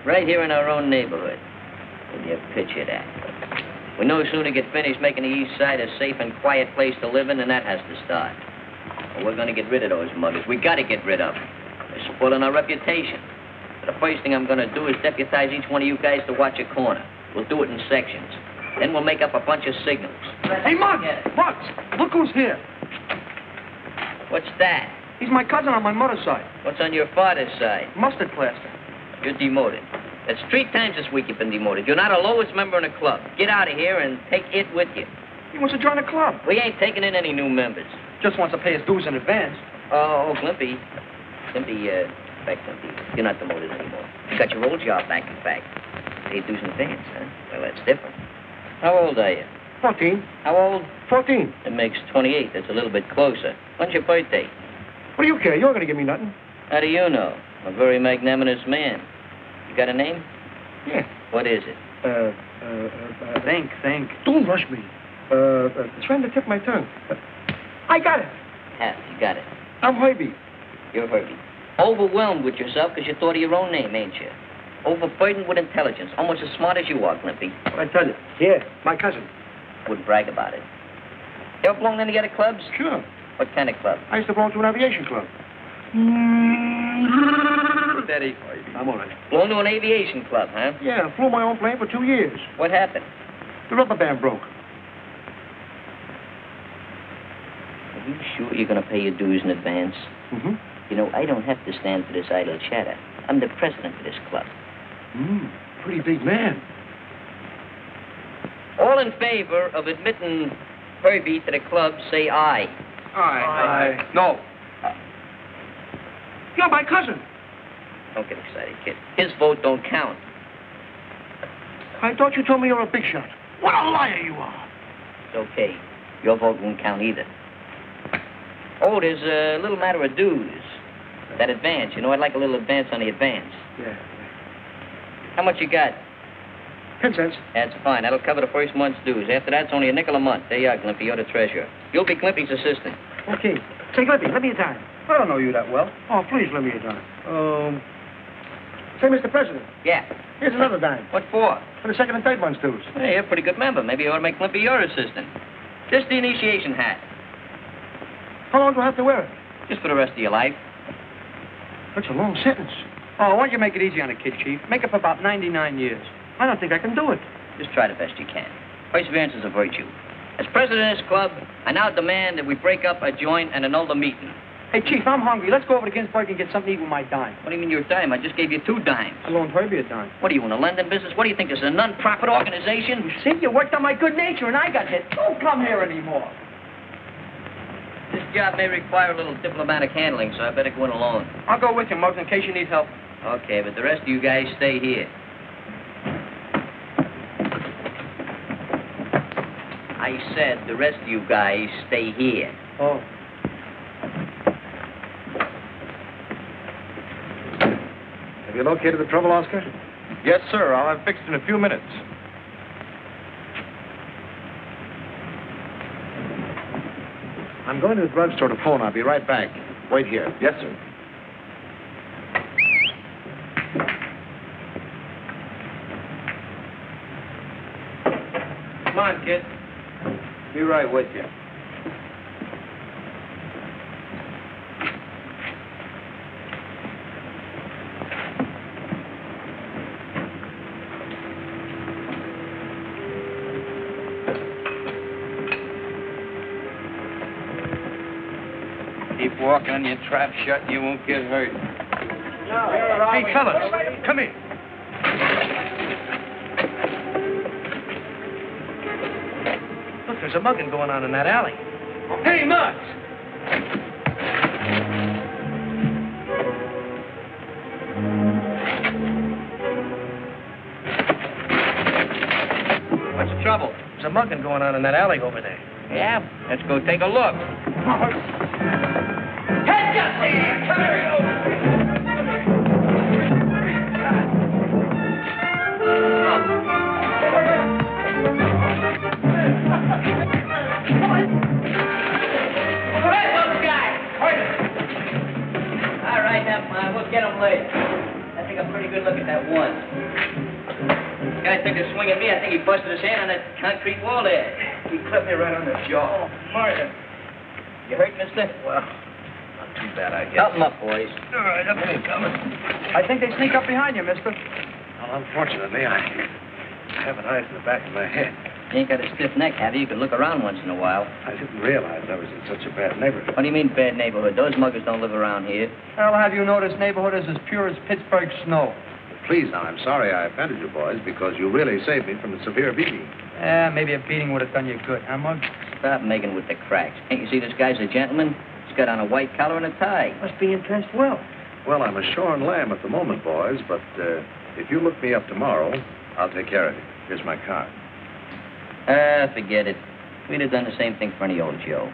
Right here in our own neighborhood. Can you picture that? We no sooner get finished making the East Side a safe and quiet place to live in, and that has to start. Well, we're going to get rid of those muggers. We got to get rid of them. They're spoiling our reputation. But the first thing I'm going to do is deputize each one of you guys to watch a corner. We'll do it in sections. Then we'll make up a bunch of signals. Hey, Muggs! Muggs! Look who's here. What's that? He's my cousin on my mother's side. What's on your father's side? Mustard plaster. You're demoted. That's 3 times this week you've been demoted. You're now the lowest member in the club. Get out of here and take it with you. He wants to join the club. We ain't taking in any new members. Just wants to pay his dues in advance. Oh, Glimpy. You're not demoted anymore. You got your old job back, in fact. Paid dues in advance, huh? Well, that's different. How old are you? 14. How old? 14. It makes 28. That's a little bit closer. When's your birthday? What do you care? You're going to give me nothing. How do you know? I'm a very magnanimous man. You got a name? Yeah. What is it? Think. Don't rush me. Trying to tip my tongue. I got it. Yeah, you got it. I'm Herbie. You're Herbie. Overwhelmed with yourself because you thought of your own name, ain't you? Overburdened with intelligence. Almost as smart as you are, Glimpy. I tell you. Yeah, my cousin. Wouldn't brag about it. You ever belong to any other clubs? Sure. What kind of club? I used to belong to an aviation club. Steady. I'm all right. Belong to an aviation club, huh? Yeah, I flew my own plane for 2 years. What happened? The rubber band broke. Are you sure you're going to pay your dues in advance? Mm-hmm. You know, I don't have to stand for this idle chatter. I'm the president of this club. Pretty big man. All in favor of admitting Herbie to the club, say aye. Aye. No. You're my cousin. Don't get excited, kid. His vote don't count. I thought you told me you were a big shot. What a liar you are. It's okay. Your vote won't count either. Oh, there's a little matter of dues. That advance. You know, I'd like a little advance on the advance. Yeah. How much you got? 10 cents. That's fine. That'll cover the first month's dues. After that, it's only a nickel a month. There you are, Glimpy. You're the treasurer. You'll be Glimpy's assistant. Okay. Say, Glimpy, let me a dime. I don't know you that well. Oh, please let me a dime. Say, Mr. President. Yeah. Here's another dime. What for? For the second and third month's dues. Hey, you're a pretty good member. Maybe you ought to make Glimpy your assistant. Just the initiation hat. How long do I have to wear it? Just for the rest of your life. That's a long sentence. Oh, why don't you make it easy on the kid, Chief? Make it for about 99 years. I don't think I can do it. Just try the best you can. Perseverance is a virtue. As president of this club, I now demand that we break up, adjourn, and annul the meeting. Hey, Chief, I'm hungry. Let's go over to Ginsburg and get something to eat with my dime. What do you mean your dime? I just gave you 2 dimes. I loaned Herbie a dime. What are you, in the lending business? What do you think, this is a non-profit organization? See, you worked on my good nature and I got hit. Don't come here anymore. This job may require a little diplomatic handling, so I better go in alone. I'll go with you, Muggs, in case you need help. Okay, but the rest of you guys stay here. I said the rest of you guys stay here. Oh. Have you located the trouble, Oscar? Yes, sir. I'll have fixed in a few minutes. I'm going to the drugstore to phone. I'll be right back. Wait here. Yes, sir. Come on, kid. Be right with you. Keep walking on your trap shut and you won't get hurt. Hey, fellas, come here. Look, there's a mugging going on in that alley. Hey, Muggs! What's the trouble? There's a mugging going on in that alley over there. Yeah? Let's go take a look. All right, never mind. We'll get him later. I think a pretty good look at that one. Guy took a swing at me. I think he busted his hand on that concrete wall there. He clipped me right on the jaw. Martin. You hurt, mister? Well, not too bad, I guess. Help him up, boys. All right, up they coming. I think they sneak up behind you, mister. Well, unfortunately, I have an eyes in the back of my head. You ain't got a stiff neck, have you? You can look around once in a while. I didn't realize I was in such a bad neighborhood. What do you mean, bad neighborhood? Those muggers don't live around here. I'll have you know this neighborhood is as pure as Pittsburgh snow. Please, now, I'm sorry I offended you boys because you really saved me from a severe beating. Maybe a beating would have done you good, huh, Muggs? Stop making with the cracks. Can't you see this guy's a gentleman? He's got on a white collar and a tie. Must be dressed well. Well, I'm a shorn lamb at the moment, boys, but if you look me up tomorrow, I'll take care of you. Here's my card. Forget it. We'd have done the same thing for any old Joe.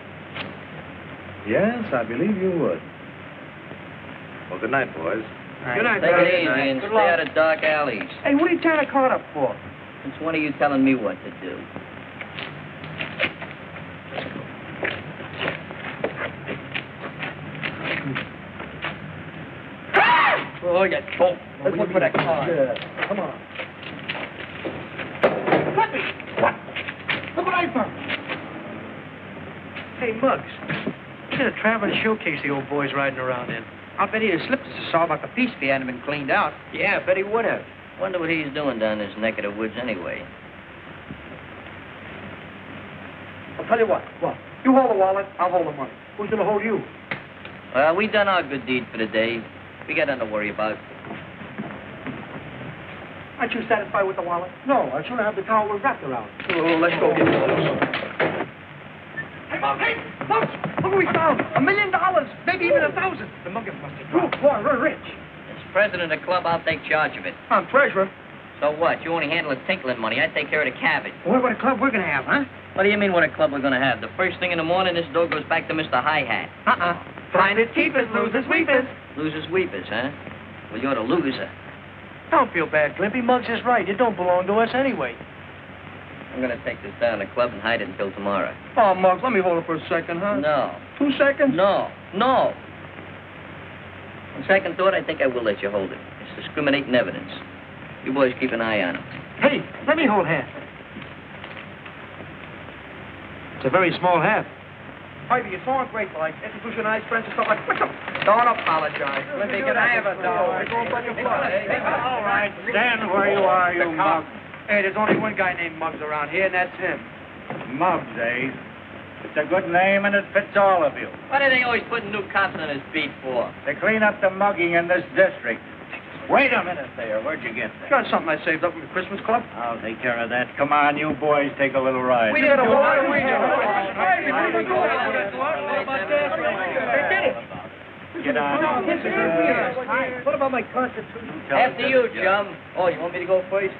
Yes, I believe you would. Well, good night, boys. Good night, Take it brother. easy and stay out of dark alleys. Hey, what are you tying a card up for? It's one of you telling me what to do. Oh, you dope. Let's look for that card. Yeah, come on. Let me. What? Look what I found. Hey, Muggs. Look at a traveling showcase the old boy's riding around in. I'll bet he'd have slipped us a saw about the piece if he hadn't been cleaned out. Yeah, I bet he would have. Wonder what he's doing down this neck of the woods anyway. I'll tell you what. What? You hold the wallet, I'll hold the money. Who's going to hold you? Well, we done our good deed for the day. We got nothing to worry about. Aren't you satisfied with the wallet? No, I'd sooner have the towel wrapped around. Oh, let's go get it. Hey, Mom, hey! Look! Look what we found! $1 million! Maybe even 1,000. The muggers must have dropped. Oh, boy, we're rich. As president of the club, I'll take charge of it. I'm treasurer. So what? You only handle the tinkling money. I take care of the cabbage. What about a club we're going to have, huh? What do you mean what a club we're going to have? The first thing in the morning, this dough goes back to Mr. Hi-Hat. Find it, keep it, losers, weepers. Losers, weepers, huh? Well, you're the loser. Don't feel bad, Glimpy. Muggs is right. It don't belong to us anyway. I'm going to take this down to the club and hide it until tomorrow. Oh, Muggs, let me hold it for a second, huh? No. 2 seconds? No. On second thought, I think I will let you hold it. It's discriminating evidence. You boys keep an eye on him. Hey, let me hold half. It's a very small half. Ivy, you're so ungrateful. I institutionalized friends and stuff like that. Don't apologize. Glimpy, can I have a dollar? All right, stand where you are, you mug. Hey, there's only one guy named Muggs around here, and that's him. Muggs, eh? It's a good name, and it fits all of you. What are they always putting new cops on his beat for? To clean up the mugging in this district. Wait a minute there. Where'd you get that? Got something I saved up from the Christmas club? I'll take care of that. Come on, you boys, take a little ride. We didn't do it. We did it. Get on. What about my constitution? After you, chum. Oh, you want me to go first?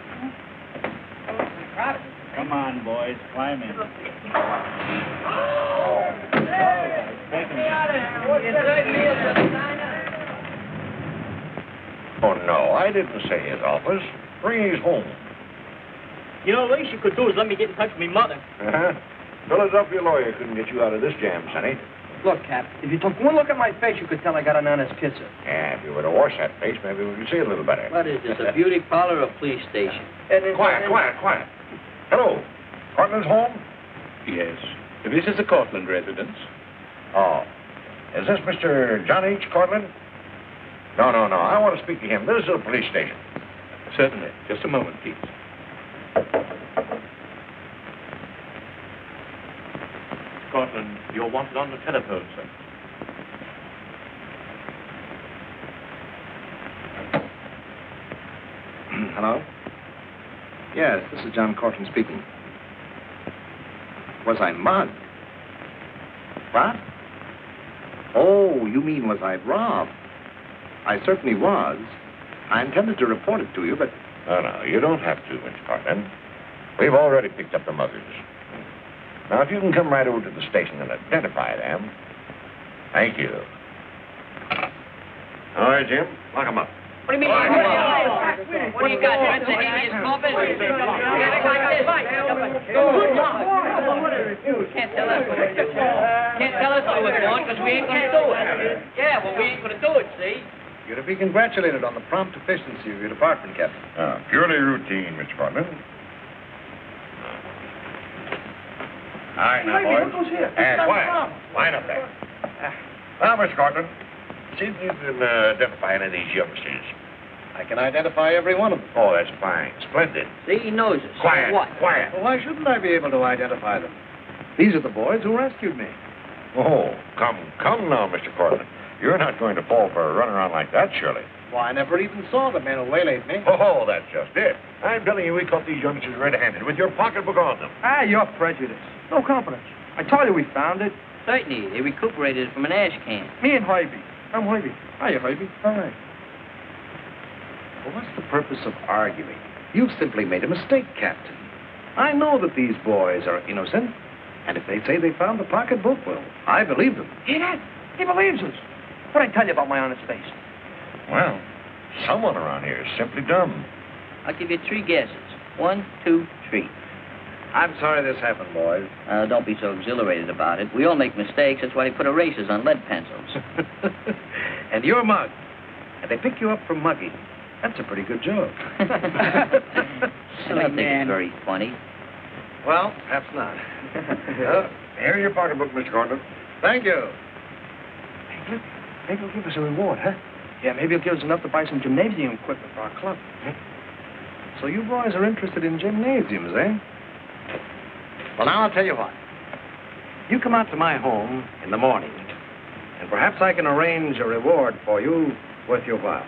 Come on, boys, climb in. Oh, no, I didn't say his office. Bring his home. You know, the least you could do is let me get in touch with me mother. Uh-huh. Philadelphia lawyer couldn't get you out of this jam, Sonny. Look, Cap, if you took one look at my face, you could tell I got an honest kisser. Yeah, if you were to wash that face, maybe we could see it a little better. What is this, a beauty parlor or a police station? Quiet. Hello. Cortland's home? Yes. This is a Cortland residence. Oh. Is this Mr. John H. Cortland? No. I want to speak to him. This is a police station. Certainly. Just a moment, please. Cortland, you're wanted on the telephone, sir. Hello? Yes, this is John Cortland speaking. Was I mugged? What? Oh, you mean was I robbed? I certainly was. I intended to report it to you, but... No, you don't have to, Mr. Cortland. We've already picked up the muggers. Now, if you can come right over to the station and identify them. Thank you. All right, Jim, lock them up. What do you mean? What do you got? Threats of habeas corpus? Can't tell us what we want because we ain't going to do it. Yeah, well, we ain't going to do it, see? You're to be congratulated on the prompt efficiency of your department, Captain. Purely routine, Mr. Cortland. All right, now, boys. Quiet. Line up there. Now, Mr. Cortland, see if you can identify any of these youngsters. I can identify every one of them. Oh, that's fine. Splendid. See, he knows us. Quiet. So what? Quiet. Well, why shouldn't I be able to identify them? These are the boys who rescued me. Oh, come now, Mr. Cortland. You're not going to fall for a runaround like that, surely. Well, I never even saw the men who waylaid me. Oh, that's just it. I'm telling you, we caught these youngsters red-handed with your pocketbook on them. You're prejudiced. No confidence. I told you we found it. Certainly. They recuperated it from an ash can. Me and Herbie. I'm Herbie. Hiya, Herbie. All right. Well, what's the purpose of arguing? You've simply made a mistake, Captain. I know that these boys are innocent. And if they say they found the pocketbook, well, I believe them. Hear that? He believes us. What'd I tell you about my honest face? Well, someone around here is simply dumb. I'll give you 3 guesses. 1, 2, 3. I'm sorry this happened, boys. Don't be so exhilarated about it. We all make mistakes. That's why they put erasers on lead pencils. And you're mugged. And they pick you up for mugging. That's a pretty good joke. I don't think it's very funny. Well, perhaps not. Here's your pocketbook, Mr. Cortland. Thank you. Hey, look. Maybe he'll give us a reward, huh? Yeah, maybe he'll give us enough to buy some gymnasium equipment for our club. So you boys are interested in gymnasiums, eh? Well, now I'll tell you what. You come out to my home in the morning, and perhaps I can arrange a reward for you worth your while.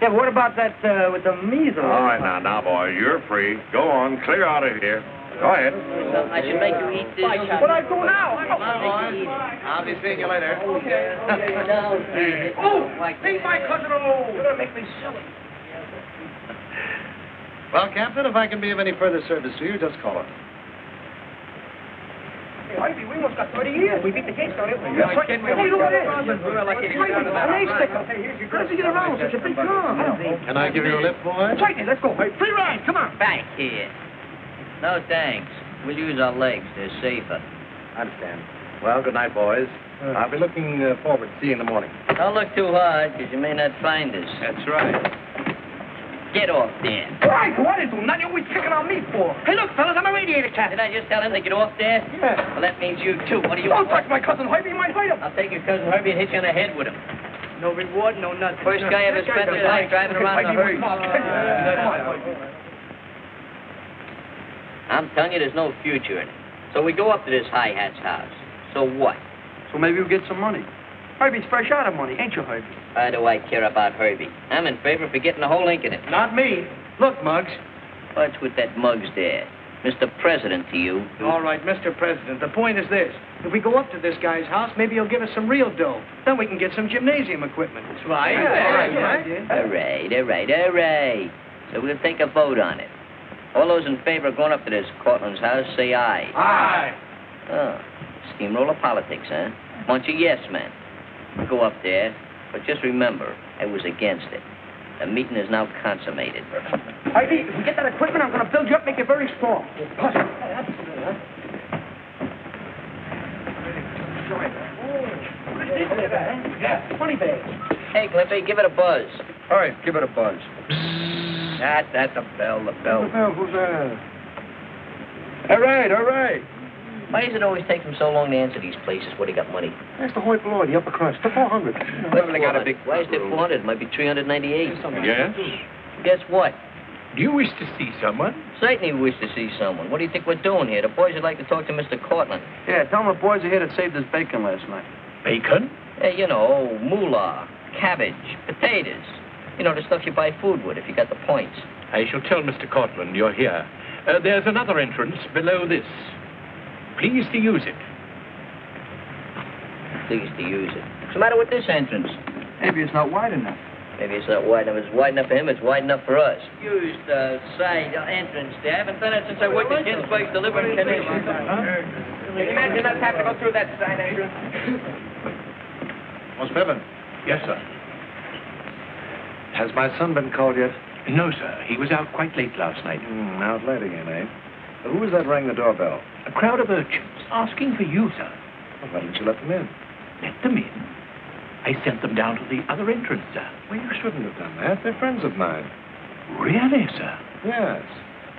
Yeah, but what about that with the measles? All right, now, boy, you're free. Go on, clear out of here. Go ahead. I should make you eat this. What I do now? I'll be seeing you later. Oh, leave my cousin alone. You're going to make me silly. Well, Captain, if I can be of any further service to you, just call us. Hey, Ivy, we almost got 30 years. We beat the case down here. Yeah, I can't wait. Hey, look at this. We're lucky to It's get out of that. an A-sticker. How does he get around with such a big car? Can I give you a lift, boys? Certainly, let's go. Free ride, come on. Back here. No, thanks. We'll use our legs. They're safer. I understand. Well, good night, boys. I'll be looking forward to seeing you in the morning. Don't look too hard, because you may not find us. That's right. Get off there. Right, what is it? Nothing always picking on me for. Hey, look, fellas, I'm a radiator cat. Did I just tell him to get off there? Yeah. Well, that means you, too. What do you Don't want? touch my cousin Herbie. You might hurt him. I'll take your cousin Herbie and hit you on the head with him. No reward, no nothing. First guy ever spent his life driving around in a hearse. I'm telling you, there's no future in it. So we go up to this high hat's house. So what? So maybe we'll get some money. Herbie's fresh out of money, ain't you, Herbie? Why do I care about Herbie? I'm in favor for getting the whole ink in it. Not me. Look, Muggs. What's with that Muggs there? Mr. President to you. All right, Mr. President, the point is this. If we go up to this guy's house, maybe he'll give us some real dough. Then we can get some gymnasium equipment. That's right. All right. So we'll take a vote on it. All those in favor of going up to this Cortland's house, say aye. Aye. Oh, steamroller politics, huh? Bunch of yes men. We'll go up there, but just remember, I was against it. The meeting is now consummated. Herbie, if we get that equipment, I'm going to build you up, make you very strong. Funny bags. Hey, Cliffy, give it a buzz. All right, give it a buzz. That's the bell. Who's that? All right. Why does it always take them so long to answer these places where they got money? That's the Hoi Polloi, the upper crust. The 400. They got a big... Why is there 400? It might be 398. Yes? Guess what? Do you wish to see someone? Certainly we wish to see someone. What do you think we're doing here? The boys would like to talk to Mr. Cortland. Yeah, tell him the boys are here that saved us bacon last night. Bacon? Hey, you know, moolah, cabbage, potatoes. You know, the stuff you buy food with if you got the points. I shall tell Mr. Cortland you're here. There's another entrance below this. Please to use it. Please to use it. What's the matter with this entrance? Maybe it's not wide enough. Maybe it's not wide enough. It's wide enough for him. It's wide enough for us. Used side entrance there. I haven't done it since I worked at Ginsburg's Delivery Connection. Can you imagine us having to go through that side entrance? Miss Bevan, Yes, sir. has my son been called yet? No, sir. He was out quite late last night. Out late again, eh? Who was that rang the doorbell? A crowd of urchins asking for you, sir. Well, why didn't you let them in? Let them in. I sent them down to the other entrance, sir. Well, you shouldn't have done that. They're friends of mine. Really, sir? Yes.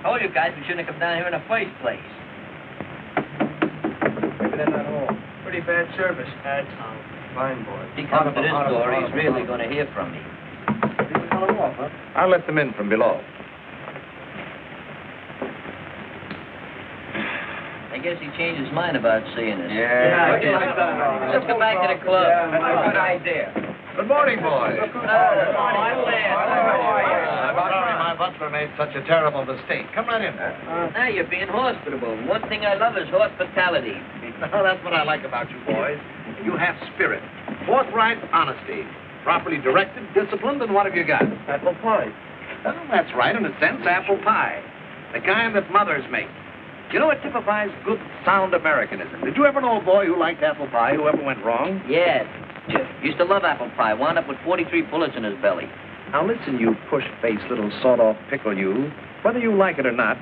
Told you guys we shouldn't have come down here in the first place. Maybe they're not home. Pretty bad service. Bad Tom. Fine boy. If he comes to this door, he's really going to hear from me. I'll let them in from below. I guess he changed his mind about seeing us. Yeah. Let's go back to the club. That's a good idea. Good morning, boys. Good morning. About my butler made such a terrible mistake. Come right in. Now you're being hospitable. One thing I love is hospitality. That's what I like about you boys. You have spirit, forthright honesty, properly directed, disciplined, and what have you got? Apple pie. Well, that's right, in a sense, apple pie. The kind that mothers make. You know, it typifies good, sound Americanism. Did you ever know a boy who liked apple pie, who ever went wrong? Yeah. Used to love apple pie. Wound up with 43 bullets in his belly. Now listen, you push-faced little sawed-off pickle, you. Whether you like it or not,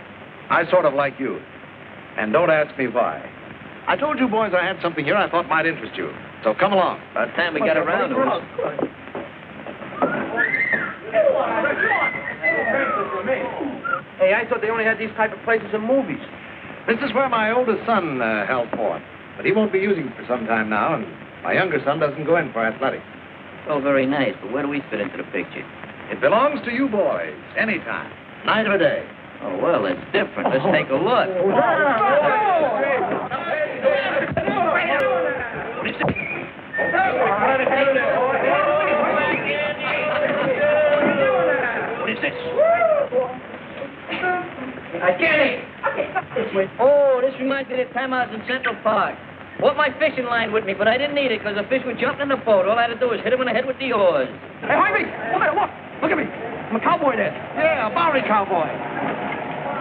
I sort of like you. And don't ask me why. I told you boys I had something here I thought might interest you. So come along. By the time we got around to it. Hey, I thought they only had these type of places in movies. This is where my oldest son held forth. But he won't be using it for some time now, and my younger son doesn't go in for athletics. Oh, very nice. But where do we fit into the picture? It belongs to you boys, anytime, night or day. Oh, well, it's different. Let's take a look. What is this? I get it. Oh, this reminds me of the time I was in Central Park. Want my fishing line with me, but I didn't need it because the fish were jumping in the boat. All I had to do was hit him in the head with the oars. Hey, Harvey! Look at it, look! Look at me! I'm a cowboy there. Yeah, a Bowery cowboy.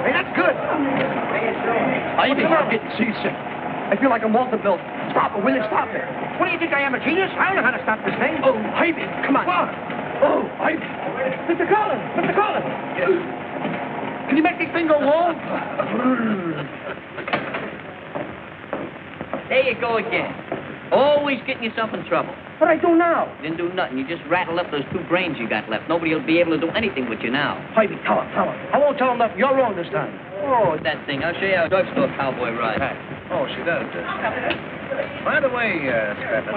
Hey, that's good. I'm getting seasick. I feel like I'm Walter Bill. Stop it, will you? Stop it. What do you think I am, a genius? I don't know how to stop this thing. Oh, Ivy, come on. Oh, Mr. Collins! Mr. Collins! Yes. Can you make this thing go long? There you go again. Always getting yourself in trouble. What do I do now? You didn't do nothing. You just rattled up those 2 brains you got left. Nobody will be able to do anything with you now. Harvey, tell him. I won't tell him nothing. You're wrong this time. Oh, that thing. I'll show you how a drugstore cowboy rides. Oh, she does. By the way, Stephen,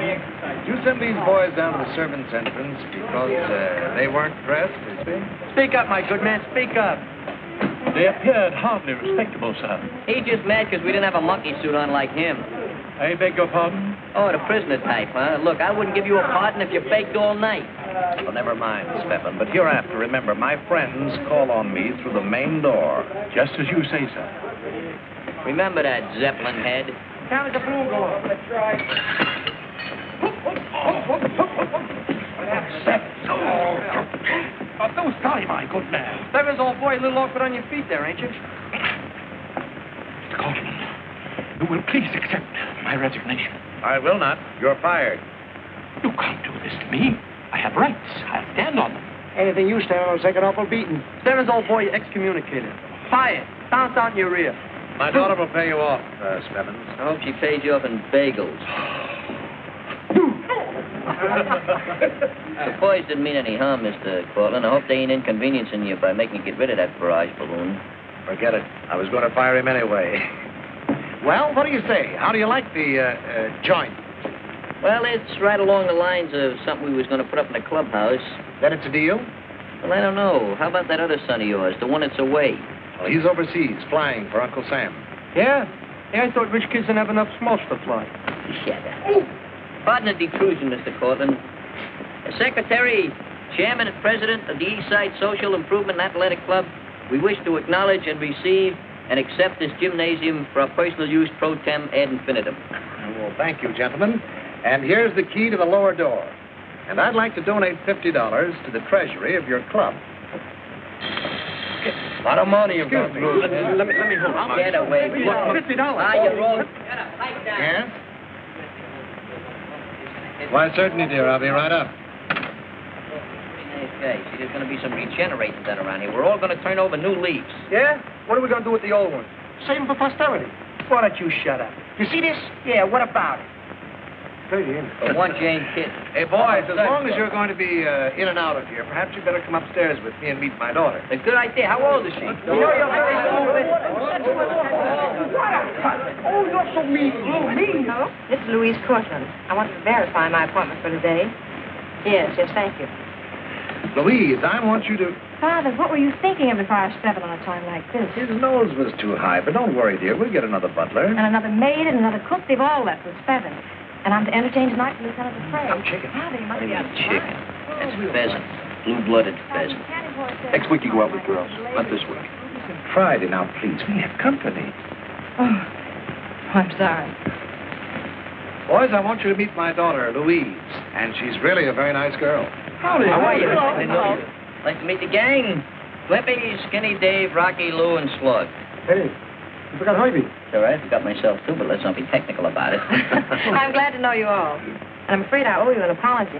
you send these boys down to the servants' entrance because they weren't dressed, you see? Speak up, my good man. Speak up. They appeared hardly respectable, sir. He's just mad because we didn't have a monkey suit on like him. I beg your pardon? Oh, the prisoner type, huh? Look, I wouldn't give you a pardon if you faked all night. Well, never mind, Stephen. But hereafter, remember, my friends call on me through the main door. Just as you say, sir. Remember that, Zeppelin head? How does the balloon go off? Let's try. Don't sorry, my good man. Seven's old boy, a little awkward on your feet there, ain't you? Mr. Cortland, you will please accept my resignation. I will not. You're fired. You can't do this to me. I have rights. I'll stand on them. Anything you stand on will take an awful beating. Seven's old boy excommunicated. Fired. Bounce out in your ear. My daughter will pay you off, Stebbins. I hope she pays you off in bagels. The boys didn't mean any harm, Mr. Cortland. I hope they ain't inconveniencing you by making you get rid of that barrage balloon. Forget it. I was going to fire him anyway. Well, what do you say? How do you like the joint? Well, it's right along the lines of something we was going to put up in the clubhouse. Then it's a deal? Well, I don't know. How about that other son of yours, the one that's away? Well, he's overseas, flying for Uncle Sam. Yeah? Yeah, I thought rich kids didn't have enough smokes to fly. Shut up. Pardon the detrusion, Mr. Cortland. The secretary, chairman and president of the East Side Social Improvement and Athletic Club, we wish to acknowledge and receive and accept this gymnasium for our personal use pro tem ad infinitum. Well, thank you, gentlemen. And here's the key to the lower door. And I'd like to donate $50 to the treasury of your club. A lot of money you've got. Let me hold it. Get away. $50. Ah, you're wrong. Yes? Why, certainly, dear. I'll be right up. Okay, see, there's going to be some regenerating done around here. We're all going to turn over new leaves. Yeah? What are we going to do with the old ones? Save them for posterity. Why don't you shut up? You see this? Yeah, what about it? But one Jane kid. Hey, boys, as long as you're going to be in and out of here, perhaps you'd better come upstairs with me and meet my daughter. A good idea. How old is she? Oh, you're so mean. Oh, mean. Hello? This is Louise Cortland. I want to verify my appointment for today. Yes, thank you. Louise, I want you to... Father, what were you thinking of before I stepped on a time like this? His nose was too high, but don't worry, dear. We'll get another butler. And another maid and another cook. They've all left with Feathers. And I'm to entertain tonight for Lieutenant Dupre. I'm chicken. Father, you must be Maybe out of chicken. time. That's pheasant. Blue-blooded pheasant. Next week you go out with girls. Not this week. Friday, now, please. We have company. Oh, I'm sorry. Boys, I want you to meet my daughter, Louise. And she's really a very nice girl. Howdy. How are you? Nice to know you. Like to meet the gang. Flippy, Skinny Dave, Rocky, Lou, and Slug. Hey, you forgot Harvey. It's all right. I forgot myself, too, but let's not be technical about it. I'm glad to know you all. And I'm afraid I owe you an apology.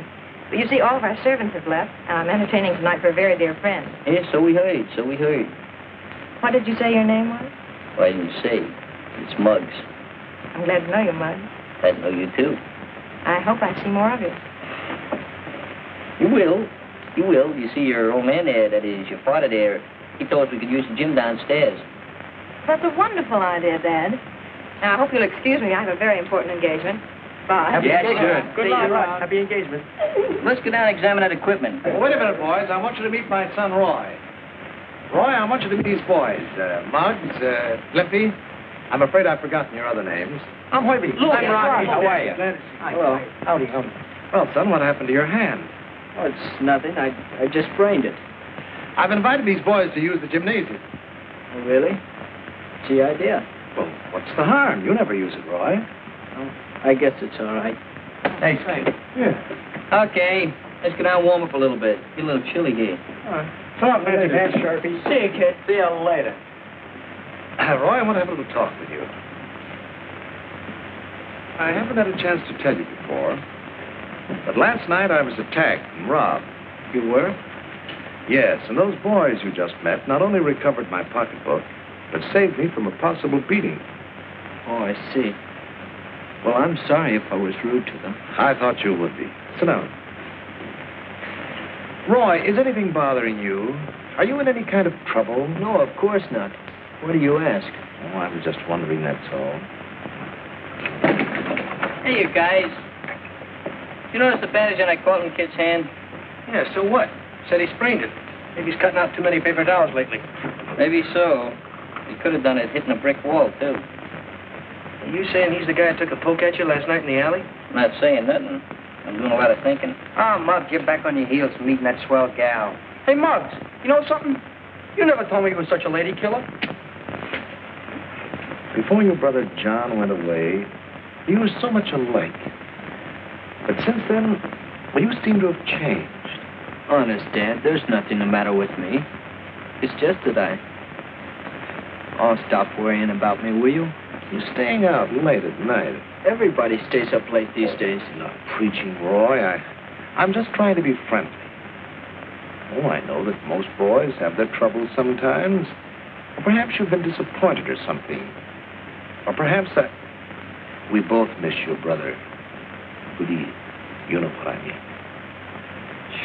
But you see, all of our servants have left, and I'm entertaining tonight for a very dear friend. Yes, so we heard. What did you say your name was? Well, I didn't say. It's Muggs. I'm glad to know you, Muggs. Glad to know you, too. I hope I see more of you. You will. You will. You see, your old man there, that is, your father there, he told us we could use the gym downstairs. That's a wonderful idea, Dad. Now, I hope you'll excuse me. I have a very important engagement. Bye. Happy engagement. Good luck. Right. Happy engagement. Let's go down and examine that equipment. Well, wait a minute, boys. I want you to meet my son, Roy. Roy, I want you to meet these boys. Muggs, Limpy. I'm afraid I've forgotten your other names. I'm Harvey. I'm Rocky. How are you? Hello. Howdy. Well, son, what happened to your hand? Oh, it's nothing. I just sprained it. I've invited these boys to use the gymnasium. Oh, really? What's the idea? Well, what's the harm? You never use it, Roy. Oh, I guess it's all right. Thanks. Yeah. Okay. Let's go down and warm up a little bit. Get a little chilly here. So long, Fancy Pants, Sharpie. See you, kid. See you later. Roy, I want to have a little talk with you. I haven't had a chance to tell you before, but last night I was attacked and robbed. You were? Yes, and those boys you just met not only recovered my pocketbook, but saved me from a possible beating. Oh, I see. Well, I'm sorry if I was rude to them. I thought you would be. Sit down. Roy, is anything bothering you? Are you in any kind of trouble? No, of course not. What do you ask? Oh, I was just wondering, that's all. Hey, you guys. You notice the bandage on that Colton kid's hand? Yeah, so what? Said he sprained it. Maybe he's cutting out too many paper towels lately. Maybe so. He could have done it hitting a brick wall, too. Are you saying he's the guy who took a poke at you last night in the alley? I'm not saying nothing. I'm doing a lot of thinking. Ah, Muggs, get back on your heels from meeting that swell gal. Hey, Muggs, you know something? You never told me you were such a lady killer. Before your brother John went away, you were so much alike. But since then, well, you seem to have changed. Honest, Dad, there's nothing the matter with me. It's just that Oh, stop worrying about me, will you? You're staying out late at night. Everybody stays up late these days. Not preaching, Roy. I'm just trying to be friendly. Oh, I know that most boys have their troubles sometimes. Or perhaps you've been disappointed or something. Or perhaps we both miss your brother. Goody, you know what I mean.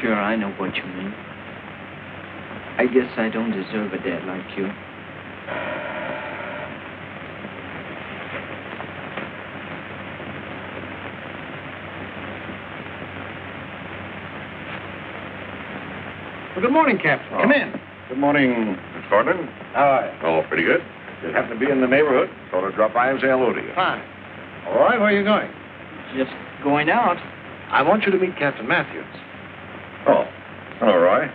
Sure, I know what you mean. I guess I don't deserve a dad like you. Well, good morning, Captain. Come in. Good morning, Mr. Thornton. How are you? Oh, pretty good. Just happen to be in the neighborhood. Thought I'd drop by and say hello to you. Fine. All right, where are you going? Just going out. I want you to meet Captain Matthews. Oh, hello, Roy.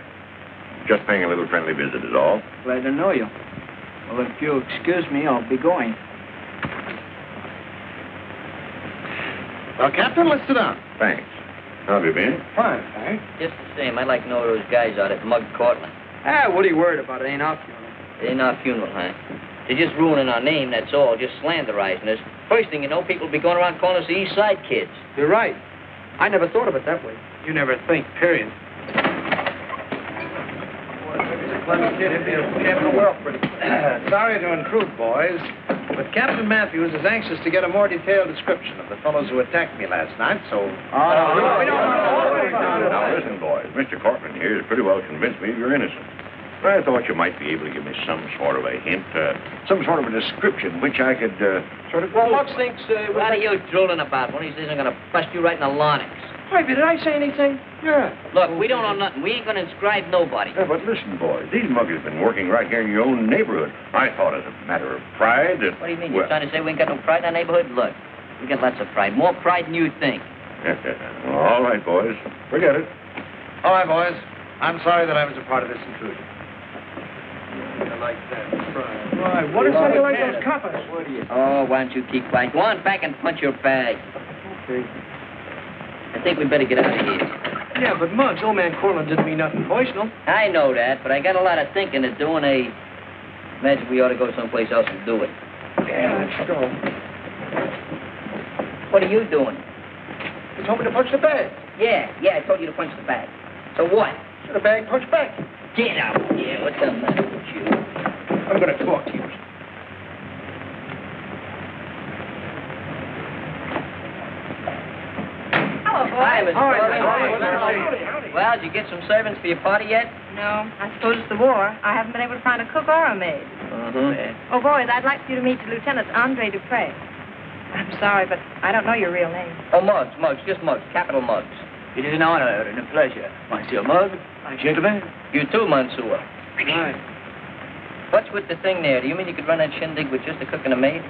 Just paying a little friendly visit is all. Glad to know you. Well, if you'll excuse me, I'll be going. Well, Captain, let's sit down. Thanks. How have you been? Fine, thanks. Just the same, I'd like to know those guys out at Mug Cortland. Ah, what are you worried about? It ain't our funeral. It ain't our funeral, huh? They're just ruining our name, that's all. Just slanderizing us. First thing you know, people will be going around calling us the East Side Kids. You're right. I never thought of it that way. You never think, period. Clever kid, he'd be a champ of the world pretty. Sorry to intrude, boys, but Captain Matthews is anxious to get a more detailed description of the fellows who attacked me last night, so... Now, listen, boys. Mr. Cortland here has pretty well convinced me you're innocent. But I thought you might be able to give me some sort of a hint, some sort of a description which I could, sort of... Well, Muggs thinks... What are you drooling about? One of these days I'm going to bust you right in the larynx. Harvey, did I say anything? Yeah. Look, we don't know nothing. We ain't going to inscribe nobody. Yeah, but listen, boys. These muggers have been working right here in your own neighborhood. I thought as a matter of pride that... What do you mean? Well, You're trying to say we ain't got no pride in our neighborhood? Look, we got lots of pride. More pride than you think. all right, boys. Forget it. All right, boys. I'm sorry that I was a part of this intrusion. I like that. Right, what is that you like those coppers? Oh, why don't you keep quiet? Go on back and punch your bag. Okay. I think we better get out of here. Yeah, but Muggs, old man Cortland didn't mean nothing personal. I know that, but I got a lot of thinking to do, and I imagine we ought to go someplace else and do it. Yeah, let's go. What are you doing? You told me to punch the bag. Yeah, I told you to punch the bag. So what? So the bag punched back. Get out. Yeah, what's the matter with you? I'm going to talk to you. Hello, Hi, boy. Miss Corley. Well, did you get some servants for your party yet? No, I suppose it's the war. I haven't been able to find a cook or a maid. Oh, boys, I'd like you to meet Lieutenant Andre Dupre. I'm sorry, but I don't know your real name. Oh, Muggs, just Muggs, capital Muggs. It is an honor and a pleasure. Monsieur Mugg, gentlemen. You too, Mansour. Right. What's with the thing there? Do you mean you could run that shindig with just a cook and a maid?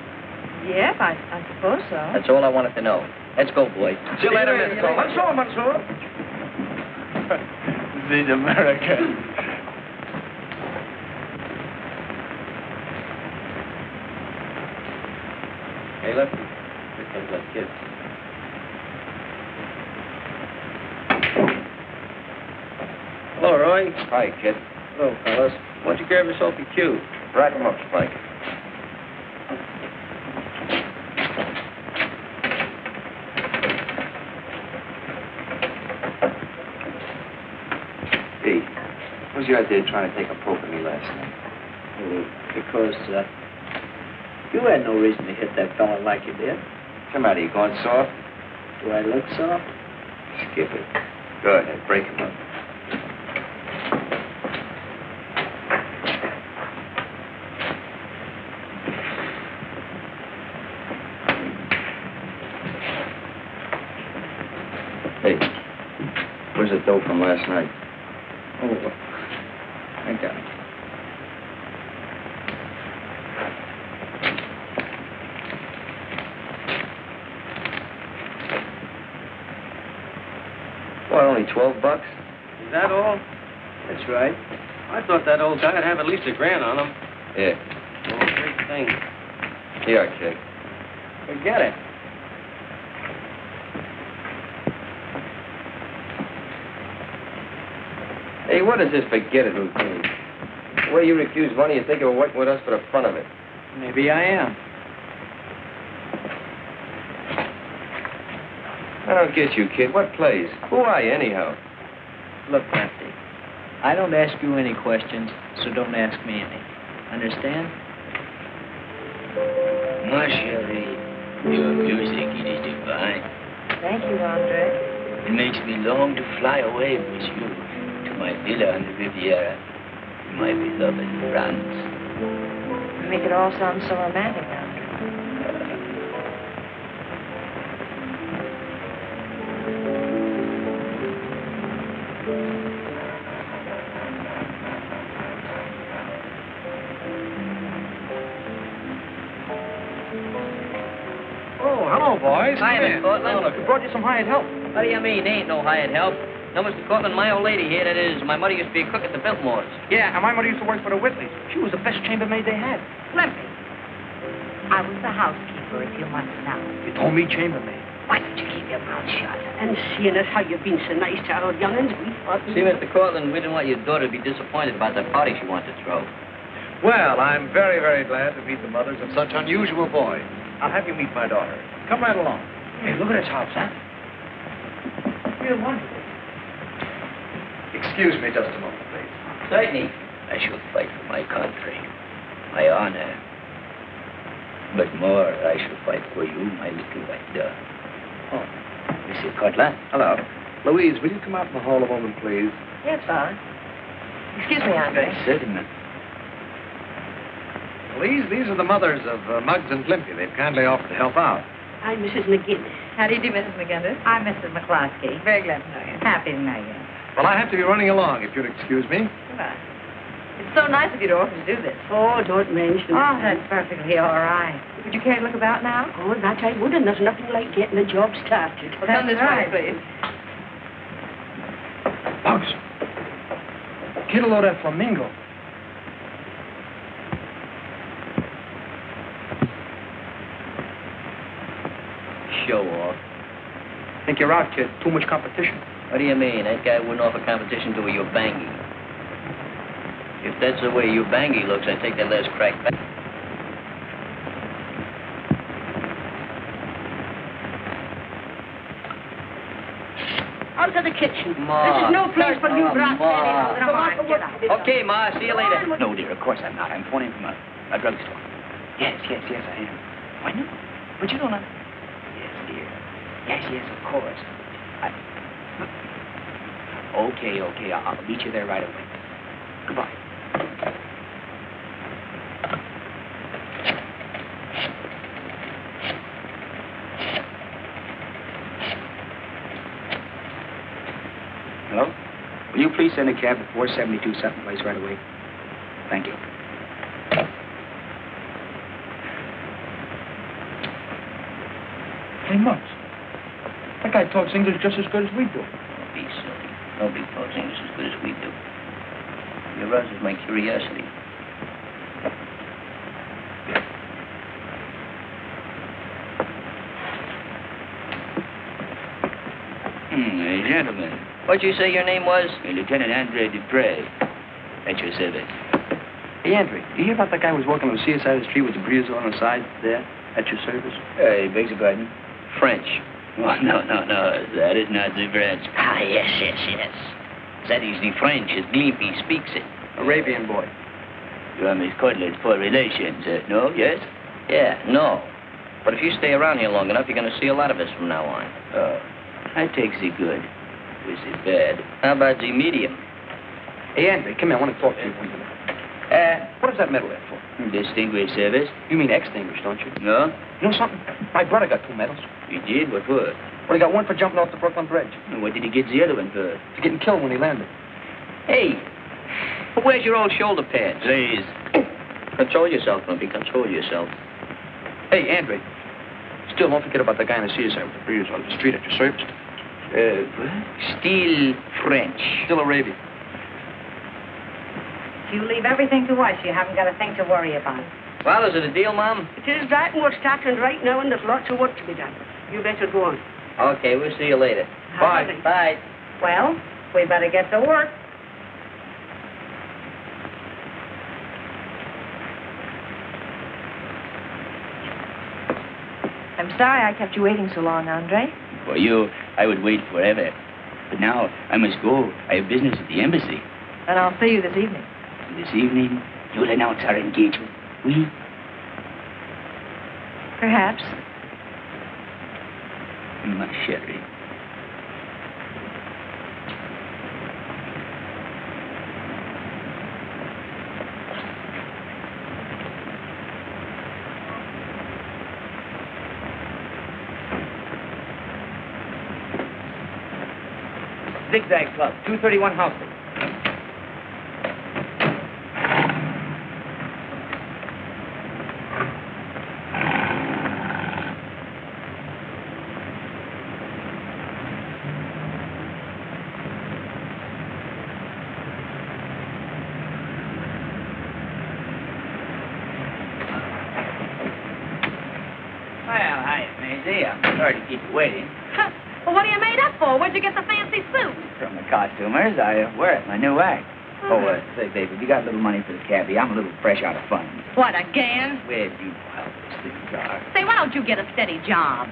Yes, I suppose so. That's all I wanted to know. Let's go, boys. See you later, Miss Cortland. Mansour. This America. Hey, Lefty. Here comes that kid. Hello, Roy. Hi, kid. Hello, fellas. Why don't you grab yourself a cue? Right him up, Spike. Hey, what was your idea of trying to take a poke at me last night? Because you had no reason to hit that fella like you did. Come out, are you going soft? Do I look soft? Skip it. Go ahead, break him up. Hey, where's the dough from last night? Oh, I got it. What, only $12? Is that all? That's right. I thought that old guy would have at least $1,000 on him. Yeah. Oh, big thing. Here, kid. Forget it. Hey, what is this forget it routine? The way you refuse money, you think you're working with us for the fun of it. Maybe I am. I don't get you, kid. What plays? Who are you, anyhow? Look, Lefty, I don't ask you any questions, so don't ask me any. Understand? Ma chérie, your music, it is divine. Thank you, Andre. It makes me long to fly away with you to my villa on the Riviera, to my beloved France. You make it all sound so romantic, Andre. Oh, hello, boys. Hi, Come Miss in. Cortland. Oh, look, we brought you some hired help. What do you mean? There ain't no hired help. No, Mr. Cortland, my old lady here, that is, my mother used to be a cook at the Biltmores. Yeah, and my mother used to work for the Whitleys. She was the best chambermaid they had. Flippy. I was the housekeeper a few months now. You told me chambermaid. Why don't you keep your mouth shut? And seeing as how you've been so nice to our young'uns, we thought... See, Mr. Cortland, we didn't want your daughter to be disappointed about that party she wanted to throw. Well, I'm very, very glad to meet the mothers of such unusual boys. I'll have you meet my daughter. Come right along. Hey, look at this house, huh? Real wonderful. Excuse me just a moment, please. Certainly. I shall fight for my country, my honor. But more, I shall fight for you, my little white dove. Oh, Mr. Cortland. Hello. Louise, will you come out in the hall a moment, please? Yes, Father. Excuse me, Andre. Certainly. Louise, these are the mothers of Muggs and Glimpy. They've kindly offered to help out. I'm Mrs. McGinnis. How do you do, Mrs. McGinnis? I'm Mrs. McCloskey. Very glad to know you. Happy to know you. Well, I have to be running along, if you'll excuse me. Goodbye. It's so nice of you to offer to do this. Oh, don't mention Oh, it. that's perfectly all right. Would you care to look about now? Oh, that I would, and there's nothing like getting a job started. Well, come this way, right. please. Bugs. Get a load of that flamingo. Show off. Think you're out, kid. Too much competition. What do you mean? That guy wouldn't offer competition to a Ubangi. If that's the way Ubangi looks, I take that last crack back. Out of the kitchen. Ma. This is no place for you Oh, brats Ma. anyhow. Come on, get out. Okay, Ma, see you later. No, dear, of course I'm not. I'm phoning from a drugstore. Yes, I am. Why, no. But you don't know. Yes, dear. Yes, of course. Okay. I'll meet you there right away. Goodbye. Hello? Will you please send a cab to 472 Sutton Place right away? Thank you. Hey, Muggs. That guy talks English just as good as we do. Don't be silly. Nobody talks English as good as we do. You arouses my curiosity. Gentlemen. What'd you say your name was? Lieutenant Andre Dupre. At your service. Hey, Andre, you hear about that guy who was working on the CSI of the street with the breeze on the side there? At your service? Hey, begs your pardon? French. Oh, no. That is not the French. Ah, yes. That is the French as Glimpy speaks it. Arabian boy. You are Miss Cortland's poor relations, no? Yes? Yeah, no. But if you stay around here long enough, you're going to see a lot of us from now on. Oh, I take the good with the bad. How about the medium? Hey, Andre, come here. I want to talk to you for a minute. What is that medal there for? Distinguished service? You mean extinguished, don't you? No? You know something? My brother got 2 medals. You did? What for? Well, he got one for jumping off the Brooklyn Bridge. And what did he get the other one for? For getting killed when he landed. Hey, where's your old shoulder pads? Please. Control yourself, Lumpy. Control yourself. Hey, Andre. Still, don't forget about the guy in the CSI with the breeze on the street at your service. Still French. Still Arabian. If you leave everything to us, you haven't got a thing to worry about. Well, is it a deal, Mom? It is that, and we're starting right now, and there's lots of work to be done. You better go on. Okay, we'll see you later. Bye. Bye. Well, we better get to work. I'm sorry I kept you waiting so long, Andre. For you, I would wait forever. But now, I must go. I have business at the embassy. And I'll see you this evening. This evening, you'll announce our engagement. Oui? Perhaps. Ma chérie. Zigzag Club, 231 Houston. idea. I'm sorry to keep you waiting. Well, what are you made up for? Where'd you get the fancy suit? From the costumers, I wear it, my new act. Oh, say, baby, you got a little money for the cabbie. I'm a little fresh out of funds. What, again? Where do you know how those things are? Say, why don't you get a steady job?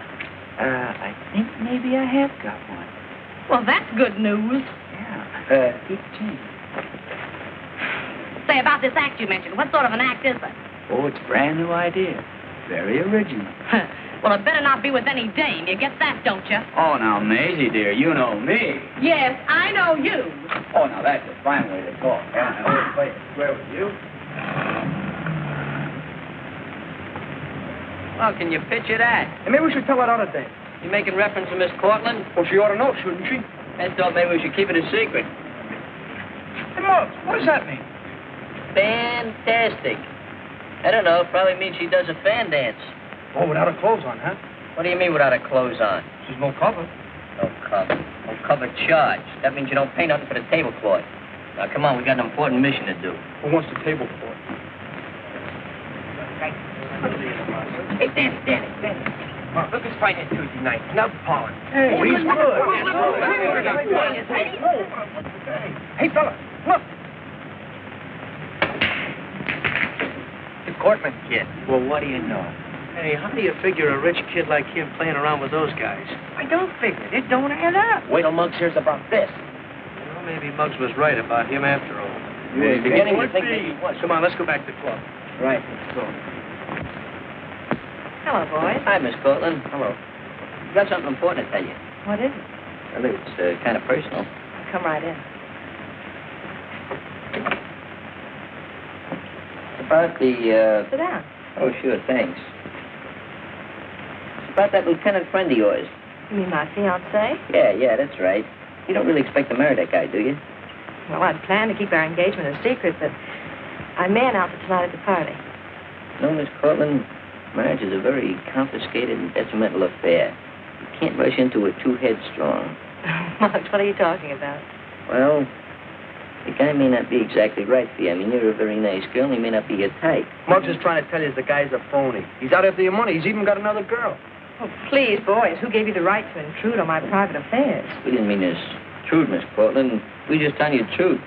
I think maybe I have got one. Well, that's good news. Yeah. Keep the change. Say, about this act you mentioned, what sort of an act is it? Oh, it's a brand new idea. Very original. Well, it better not be with any dame. You get that, don't you? Oh, now, Maisie, dear, you know me. Yes, I know you. Oh, now, that's a fine way to talk. I always play it square with you. Well, can you picture that? And maybe we should tell that other dame. You making reference to Miss Cortland? Well, she ought to know, shouldn't she? I thought maybe we should keep it a secret. Hey, Muggs, what does that mean? Fantastic. I don't know. Probably means she does a fan dance. Oh, without her clothes on, huh? What do you mean without her clothes on? She's no cover. No cover. No cover charge. That means you don't pay nothing for the tablecloth. Now, come on. We got an important mission to do. Who wants the table for it? Hey, Danny. Mark, look who's fighting Tuesday night. Snub Pollen. Hey, he's good. Hey, fella, look. The Cortland kid. Well, what do you know? Hey, how do you figure a rich kid like him playing around with those guys? I don't figure. It don't add up. Wait till Muggs hears about this. Well, maybe Muggs was right about him after all. He's beginning to think that he was. Come on, let's go back to the club. Right, let's go. Hello, boys. Hi, Miss Cortland. Hello. I've got something important to tell you. What is it? Well, it's kind of personal. Come right in. It's about the, Sit down. Oh, sure, thanks. It's about that lieutenant friend of yours. You mean my fiancé? Yeah, that's right. You don't really expect to marry that guy, do you? Well, I'd planned to keep our engagement a secret, but I may announce it tonight at the party. No, Miss Cortland, marriage is a very confiscated and detrimental affair. You can't rush into it too headstrong. Muggs, what are you talking about? Well, the guy may not be exactly right for you. I mean, you're a very nice girl, and he may not be your type. Muggs is trying to tell you the guy's a phony. He's out after your money. He's even got another girl. Oh, please, boys, who gave you the right to intrude on my private affairs? We didn't mean to intrude, Miss Cortland. We just telling you the truth.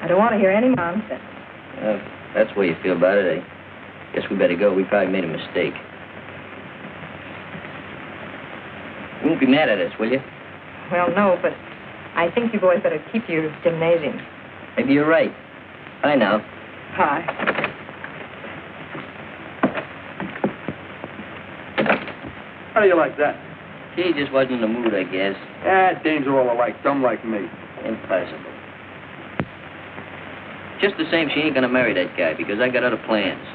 I don't want to hear any nonsense. That's the way you feel about it. I guess we better go. We probably made a mistake. You won't be mad at us, will you? Well, no, but I think you boys better keep your gymnasium. Maybe you're right. Bye now. Hi. How do you like that? She just wasn't in the mood, I guess. Dames are all alike, dumb like me. Impossible. Just the same, she ain't gonna marry that guy because I got other plans.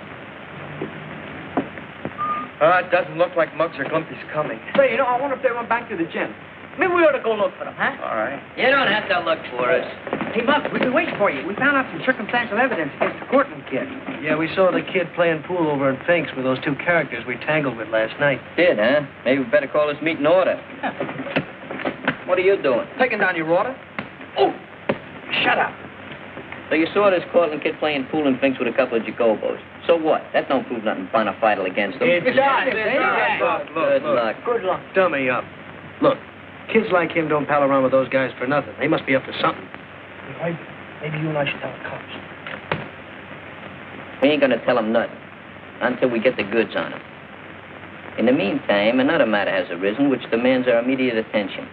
It doesn't look like Muggs or Glumpy's coming. Say, I wonder if they went back to the gym. Maybe we ought to go look for them, huh? All right. You don't have to look for us. Hey, Muggs, we've been waiting for you. We found out some circumstantial evidence against the Cortland kid. Yeah, we saw the kid playing pool over in Fink's with those two characters we tangled with last night. Did, huh? Maybe we better call this meeting order. What are you doing? Taking down your order? Oh, shut up. So you saw this Cortland kid playing pool in Fink's with a couple of jacobos. So what? That don't prove nothing bona fide against them. It's right. Good luck. Good luck. Dummy up. Look, kids like him don't pal around with those guys for nothing. They must be up to something. Maybe you and I should tell the cops. We ain't gonna tell them nothing until we get the goods on them. In the meantime, another matter has arisen which demands our immediate attention.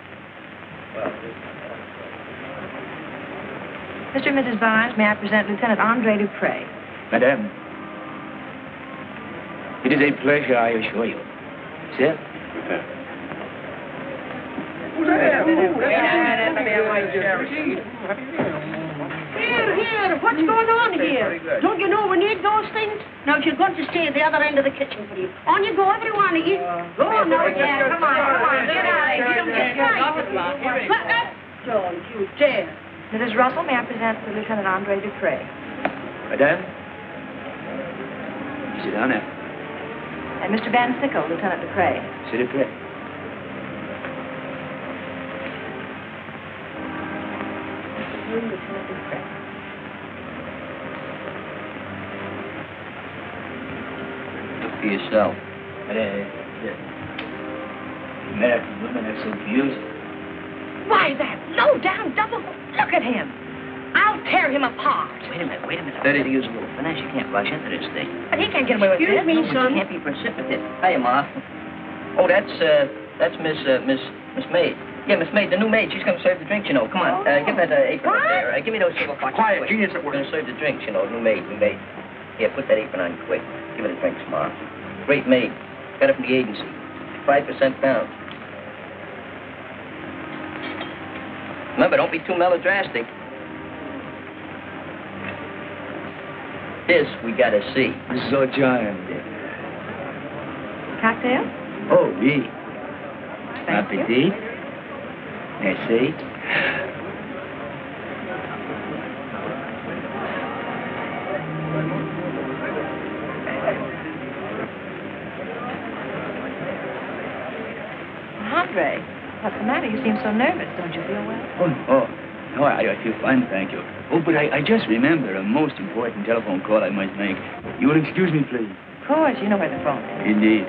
Mr. and Mrs. Barnes, may I present Lieutenant Andre Dupre? Madame, it is a pleasure, I assure you. Sir? Here, what's going on here? Don't you know we need those things? Now, you're going to stay at the other end of the kitchen, please. On you go, every one of you. Go on now, yeah, come on. Get out of here. You don't get right. Don't you dare. Mrs. Russell, may I present Lieutenant Andre Dupre? Madame? Sit down there. And Mr. Van Sickle, Lieutenant Dupre. Sit down. Lieutenant Dupre. Look for yourself. American women are so beautiful. Why, that low-down double... Look at him. I'll tear him apart. Wait a minute. Better to use a little finesse. You can't rush into this thing. But he can't get away with this. Excuse me, son. You can't be precipitate. Hiya, Ma. Oh, that's Miss Maid. Yeah, Miss Maid, the new maid. She's going to serve the drinks, you know. Come on, give that apron up there. Give me those silver pots. Quiet, quick. genius at work. Going to serve the drinks, you know. New maid. Here, put that apron on quick. Give her the drinks, Ma. Great maid. Got it from the agency. 5% down. Remember, don't be too melodrastic. This we gotta see. So charmed. Cocktail? Oh, oui. Thank you. Appetit. Merci. Andre, what's the matter? You seem so nervous. Don't you feel well? No, I feel fine, thank you. Oh, but I just remember a most important telephone call I must make. You will excuse me, please? Of course, you know where the phone is. Indeed.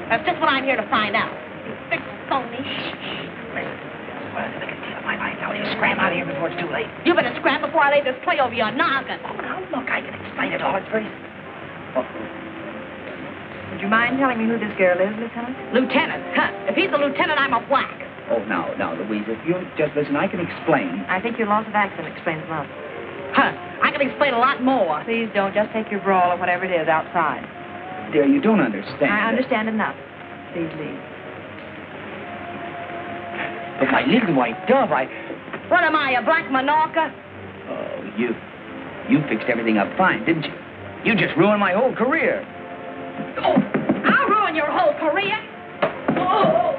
That's just what I'm here to find out. Big phony. Scram out of here before it's too late. You better scram before I lay this play over your noggin. Oh, now, look, I can explain it all. It's very... Would you mind telling me who this girl is, Lieutenant? Lieutenant, huh? If he's a lieutenant, I'm a whack. Oh, now, Louise, if you'll just listen, I can explain. I think your loss of accent explains most. Huh? I can explain a lot more. Please don't. Just take your brawl or whatever it is outside. Dear, you don't understand. I understand enough. Please leave. But my little white dove, What am I, a black Minorca? Oh, you fixed everything up fine, didn't you? You just ruined my whole career. Oh, I'll ruin your whole career. Oh.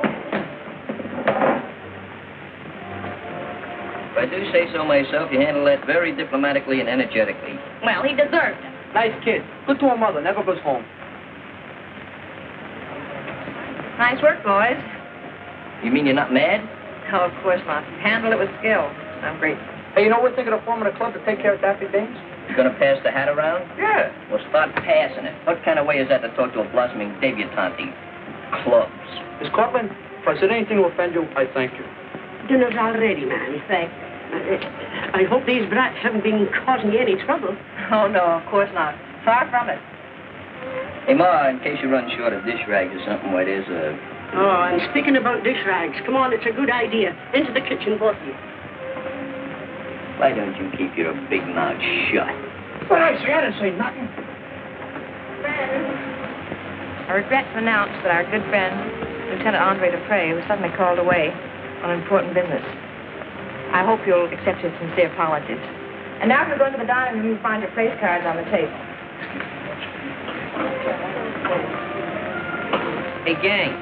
If I do say so myself, you handle that very diplomatically and energetically. Well, he deserved it. Nice kid. Good to a mother. Never goes home. Nice work, boys. You mean you're not mad? Oh, of course not. Handle it with skill. I'm grateful. Hey, you know, we're thinking of forming a club to take care of Daffy Dames. You gonna pass the hat around? Yeah. Well, start passing it. What kind of way is that to talk to a blossoming debutante? Clubs. Miss Cortland, if I said anything to offend you, I thank you. Dinner's all ready, ma'am. Thanks. I hope these brats haven't been causing you any trouble. Oh, no, of course not. Far from it. Hey, Ma, in case you run short of dish rags or something, why, there's a... Oh, and speaking about dish rags, come on, it's a good idea. Into the kitchen, both of you. Why don't you keep your big mouth shut? But I didn't say nothing. I regret to announce that our good friend, Lieutenant Andre Dupre, was suddenly called away on important business. I hope you'll accept his sincere apologies. And now if you'll go into the dining room, you'll find your place cards on the table. Hey, gang.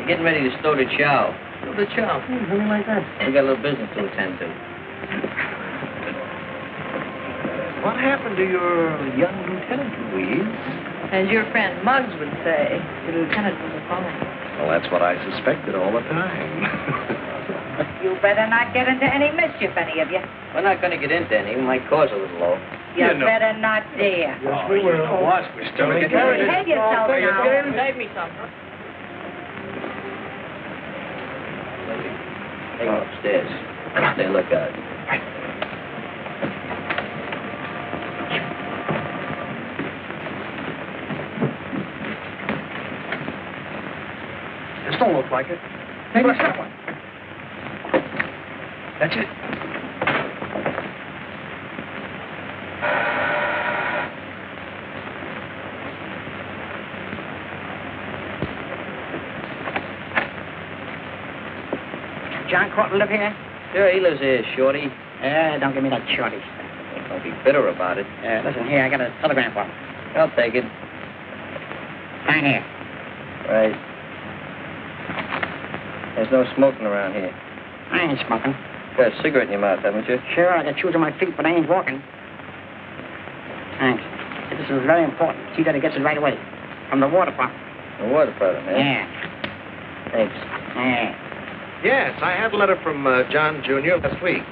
We're getting ready to stow the chow. The chow. Something like that. We got a little business to attend to. What happened to your young lieutenant, Louise? As your friend Muggs would say, the lieutenant was a phony. Well, that's what I suspected all the time. You better not get into any mischief, any of you. We're not going to get into any. We might cause a little low. You better not dare. Yes, we will. Boss, we're still in Behave yourself now. Save me some. Take him upstairs. Stay look out. This don't look like it. Maybe it's that one. That's it. John Cortland live here? Sure, he lives here, Shorty. Don't give me that shorty. Don't be bitter about it. Listen here, I got a telegram for him. I'll take it. Sign here. Right. There's no smoking around here. I ain't smoking. Got a cigarette in your mouth, haven't you? Sure, I got shoes on my feet, but I ain't walking. Thanks. This is very important. See that he gets it right away. From the water pump. The water department, eh? Yeah. Thanks. Yeah. Yes, I had a letter from John Jr. last week.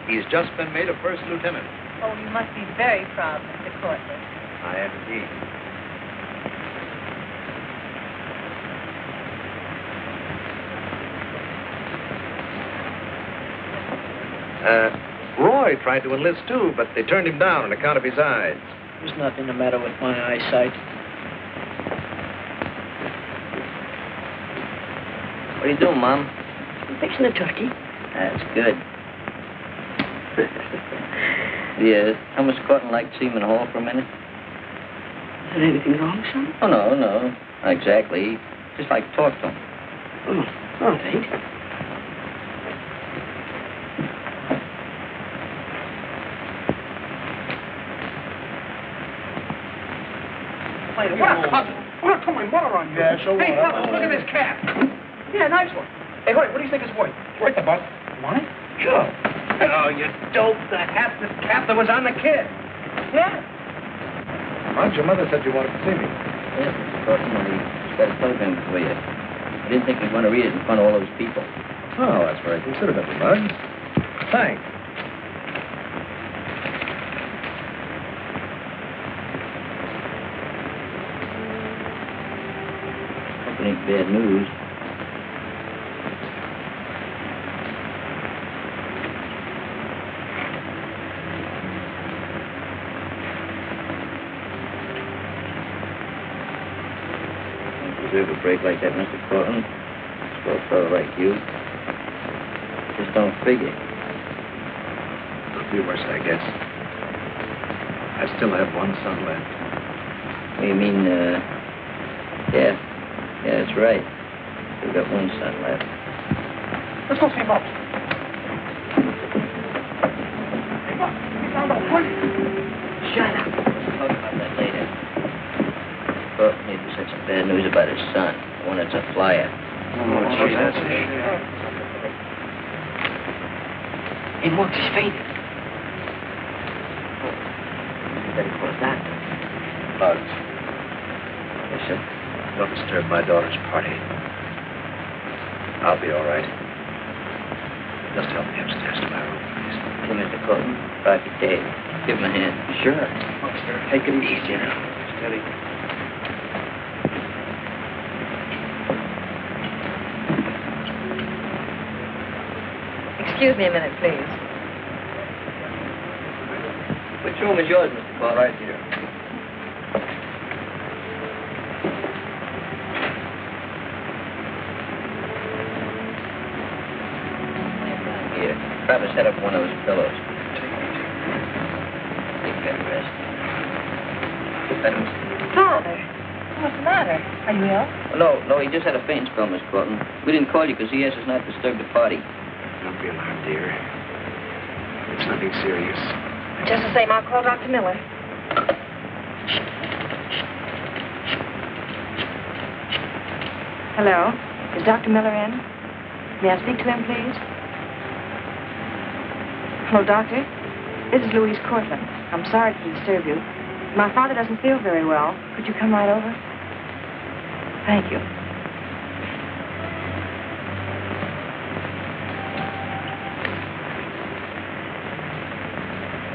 He's just been made a first lieutenant. Oh, you must be very proud, Mr. Cortland. I am indeed. Roy tried to enlist too, but they turned him down on account of his eyes. There's nothing the matter with my eyesight. What are you doing, Mom? I'm fixing the turkey. That's good. Yeah, tell Mr. Cortland like to see him in the hall for a minute. Is there anything wrong, son? Oh, no, no. Not exactly. Just like to talk to him. Oh, all right. What a cousin. What a my mother on you. Yeah, so Hey, what? fellas, look at this cap. Yeah, nice one. Hey, Hoyt, what do you think it's worth? Worth the buck. You want it? Sure. Oh, you dope. The hat, the cap that was on the kid. Yeah. Mudge, your mother said you wanted to see me. Yeah, Mr. Cortland, he's got a telegram for you. I didn't think you'd want to read it in front of all those people. Oh, that's very considerate of you, Mudge. Thanks. Ain't bad news. You deserve a break like that, Mr. Cortland. For a fellow like you. Just don't figure. It'll be worse, I guess. I still have one son left. What do you mean, yeah. Yeah, that's right. We've got one son left. Let's go see Bob. Hey, Bob, we found out one. Shut up. We'll talk about that later. Cortland maybe said some bad news about his son. The one that's a flyer. Gee, that's a shame. He walks his feet. You better call a doctor. Mudge, Yes, sir. don't disturb my daughter's party. I'll be all right. Just help me upstairs to my room, please. Hey, Mr. Cortland, Rocky Dave. Give him a hand. Sure. Take it easy now. Steady. Excuse me a minute, please. Which room is yours, Mr. Cortland? Right here. Here. Grab his head up one of those pillows. Take that rest. Let him... Father, what's the matter? Are you ill? No, he just had a faint spell, Miss Cortland. We didn't call you because he asked us not to disturb the party. Don't be alarmed, dear. It's nothing serious. Just the same, I'll call Dr. Miller. Hello? Is Dr. Miller in? May I speak to him, please? Hello, Doctor. This is Louise Cortland. I'm sorry to disturb you. My father doesn't feel very well. Could you come right over? Thank you.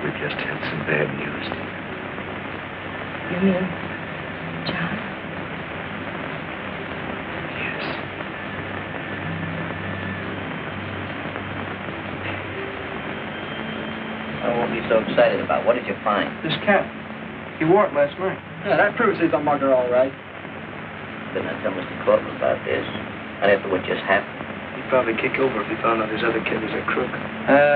We just had some bad news. You mean John? Yes. I won't be so excited about. What did you find? This cap. He wore it last night. Yeah, that proves he's a mugger, all right. Better not tell Mr. Cortland about this. Not after what just happened. He'd probably kick over if he found out his other kid was a crook.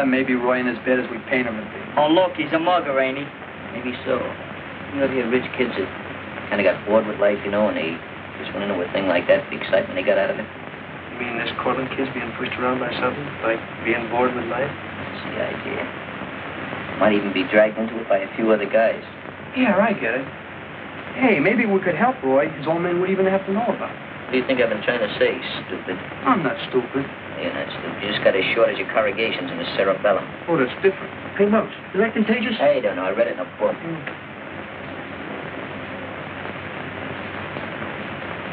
Maybe Roy ain't as bad as we paint him to be. Oh, look, he's a mugger, ain't he? Maybe so. You know, the rich kids that kind of got bored with life, you know, and they just went into a thing like that, the excitement they got out of it. You mean this Cortland kid's being pushed around by something? Like being bored with life? That's the idea. Might even be dragged into it by a few other guys. Yeah, I get it. Hey, maybe we could help Roy. His old men would even have to know about it. What do you think I've been trying to say, stupid? I'm not stupid. You're not stupid. You just got a shortage of corrugations in the cerebellum. Oh, that's different. Hey, Muggs, is that contagious? I don't know. I read it in a book.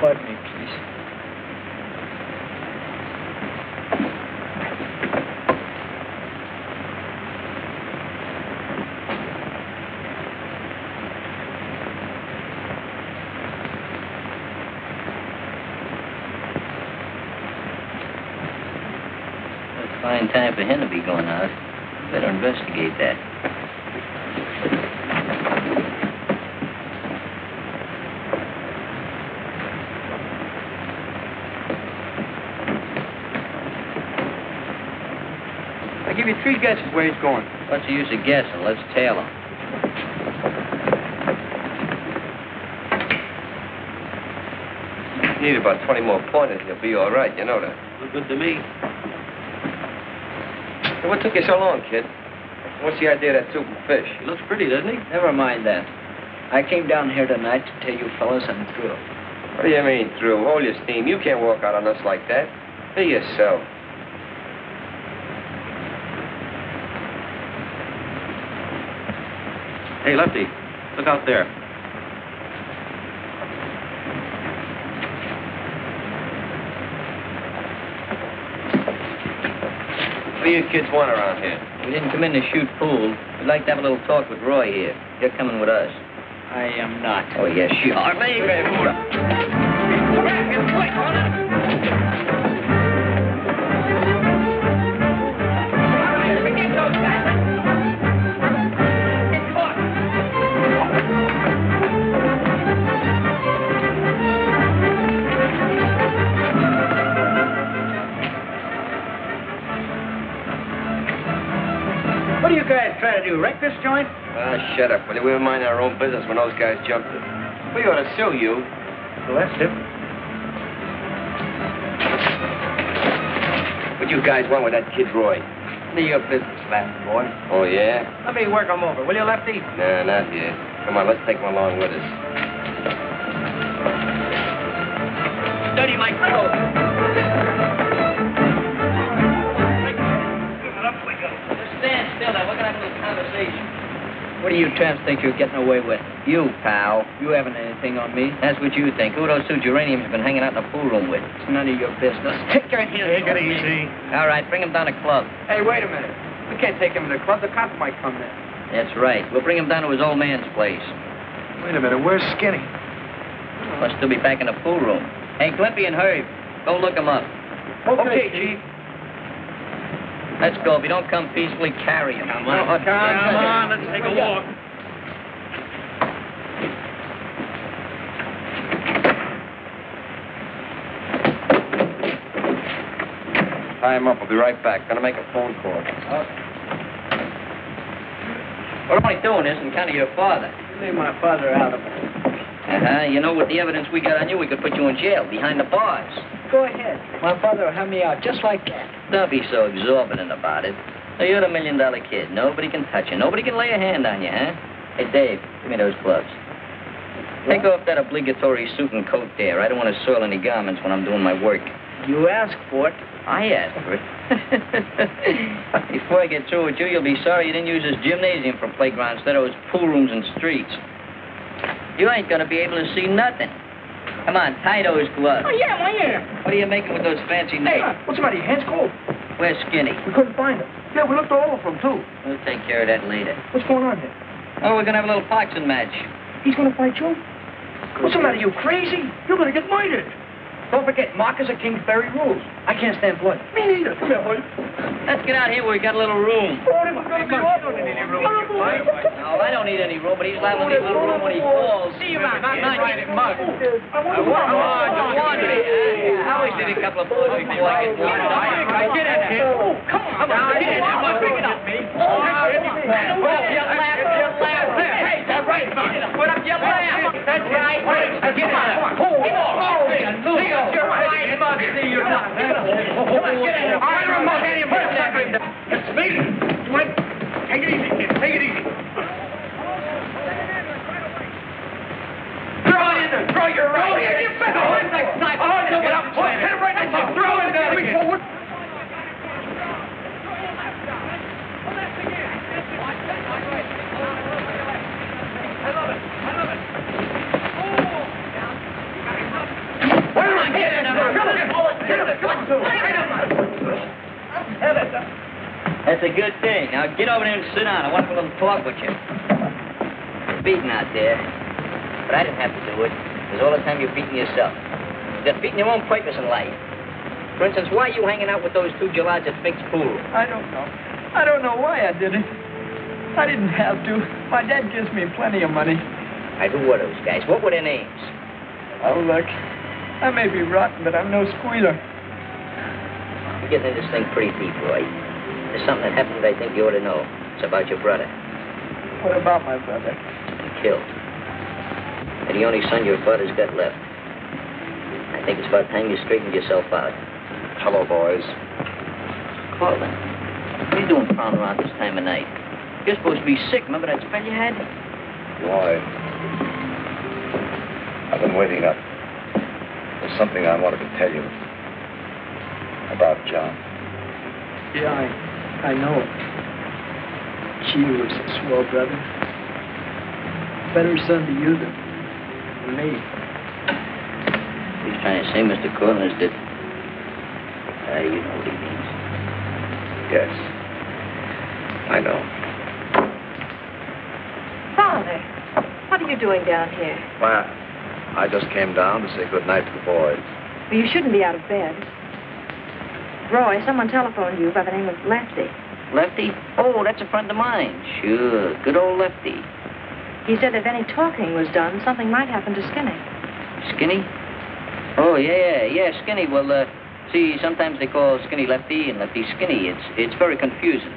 Pardon me, please. Fine time for him to be going out. Better investigate that. I give you 3 guesses where he's going. What's the use of guessing? Let's tail him. Need about 20 more pointers, you'll be all right. You know that. Look good to me. Hey, what took you so long, kid? What's the idea of that soup and fish? He looks pretty, doesn't he? Never mind that. I came down here tonight to tell you fellas I'm through. What do you mean, through? Hold your steam. You can't walk out on us like that. Be yourself. Hey, Lefty, look out there. What do you kids want around here? We didn't come in to shoot pool. We'd like to have a little talk with Roy here. You're coming with us. I am not. Oh, yes, you are. What are you guys trying to do, wreck this joint? Shut up. We were minding our own business when those guys jumped us. We ought to sue you. Well, that's different. What you guys want with that kid Roy? None of your business, lad boy. Oh, yeah? Let me work him over, will you, Lefty? Nah, not yet. Come on, let's take him along with us. Study my clothes. Stand still now. We're going to have a little conversation. What do you tramps think you're getting away with? You, pal. You haven't anything on me. That's what you think. Who those two geraniums have been hanging out in the pool room with? It's none of your business. Take your hands Take it easy. All right, bring him down to club. Hey, wait a minute. We can't take him to the club. The cops might come in. That's right. We'll bring him down to his old man's place. Wait a minute, where's Skinny? Must still be back in the pool room. Hey, Glimpy and Herb, go look him up. Okay, Chief. Let's go. If you don't come peacefully, carry him. Come on. Come on, let's take a walk. Tie him up. I'll be right back. Gonna make a phone call. We're only doing this in kind of your father. Leave my father out of it. You know, with the evidence we got on you, we could put you in jail, behind the bars. Go ahead. My father will have me out just like that. Don't be so exorbitant about it. Now, you're the $1 million kid. Nobody can touch you. Nobody can lay a hand on you, huh? Hey, Dave, give me those gloves. Take off that obligatory suit and coat there. I don't want to soil any garments when I'm doing my work. You asked for it. I asked for it. Before I get through with you, you'll be sorry you didn't use this gymnasium for playground instead of those pool rooms and streets. You ain't gonna be able to see nothing. Come on, tie those gloves. Oh, yeah, well, yeah. What are you making with those fancy Hey, nails? what's the matter? Your hands cold? Where's Skinny? We couldn't find him. Yeah, we looked all over for him, too. We'll take care of that later. What's going on here? Oh, we're gonna have a little boxing match. He's going to fight you? What's the matter? You crazy? You're going to get murdered. Don't forget, Marcus of Kingsbury rules. I can't stand blood. Me neither. Come here, boy. Let's get out here where we got a little room. Oh, this is going to be awful. No, I don't need any room, but he's liable to need a little room when he falls. See you around. Not get it mugged. Come on. I always did a couple of blows before I get warmed up. Get in here. Come on. Get in here. Bring it up. Hey, that's right. Put up your laugh. That's right. Get in there. It's me. Dwight, take it easy, kid. Take it easy. Throw it in there. Throw Oh, you're right. Oh, yeah, you better. Oh, next time. Oh, get up. Hit him right in the throw it down again. Forward. That's a good thing. Now get over there and sit down. I want a little talk with you. You're beating out there. But I didn't have to do it. Because all the time you're beating yourself. You're defeating your own purpose in life. For instance, why are you hanging out with those two gelads at Fink's pool? I don't know. I don't know why I did it. I didn't have to. My dad gives me plenty of money. Who were those guys? What were their names? Oh, look. I may be rotten, but I'm no squealer. You're getting into this thing pretty deep, Roy. There's something that happened that I think you ought to know. It's about your brother. What about my brother? Killed. And the only son your father's got left. I think it's about time you straightened yourself out. Hello, boys. Cortland, what are you doing prowling around this time of night? You're supposed to be sick. Remember that spell you had? Why? I've been waiting up. There's something I wanted to tell you about John. Yeah, I know. Gee, you was a swell brother. Better son to you than me. He's trying to say, Mr. Cortland, is that... you know what he means. Yes. I know. Father, what are you doing down here? Why, I just came down to say good night to the boys. Well, you shouldn't be out of bed. Roy, someone telephoned you by the name of Lefty. Lefty? Oh, that's a friend of mine. Sure. Good old Lefty. He said if any talking was done, something might happen to Skinny. Skinny? Oh, yeah, Skinny. Well, see, sometimes they call Skinny Lefty and Lefty Skinny. It's very confusing.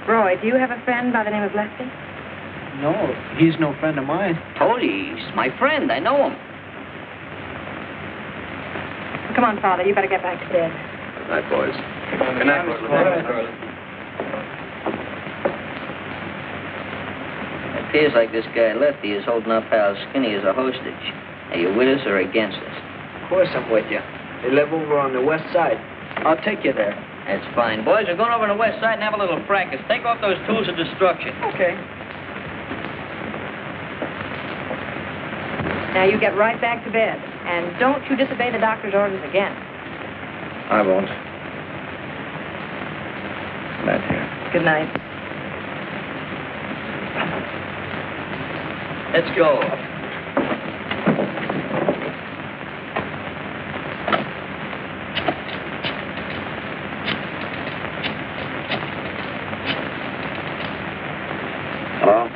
Roy, do you have a friend by the name of Lefty? No, he's no friend of mine. Told you, he's my friend. I know him. Come on, Father, you better get back to bed. Good night, boys. Good night, Cortland. It appears like this guy Lefty is holding our pal Skinny as a hostage. Are you with us or against us? Of course I'm with you. They live over on the west side. I'll take you there. That's fine. Boys, we're going over on the west side and have a little practice. Take off those tools of destruction. Okay. Now you get right back to bed. And don't you disobey the doctor's orders again. I won't. Good night, dear. Good night. Let's go. Hello?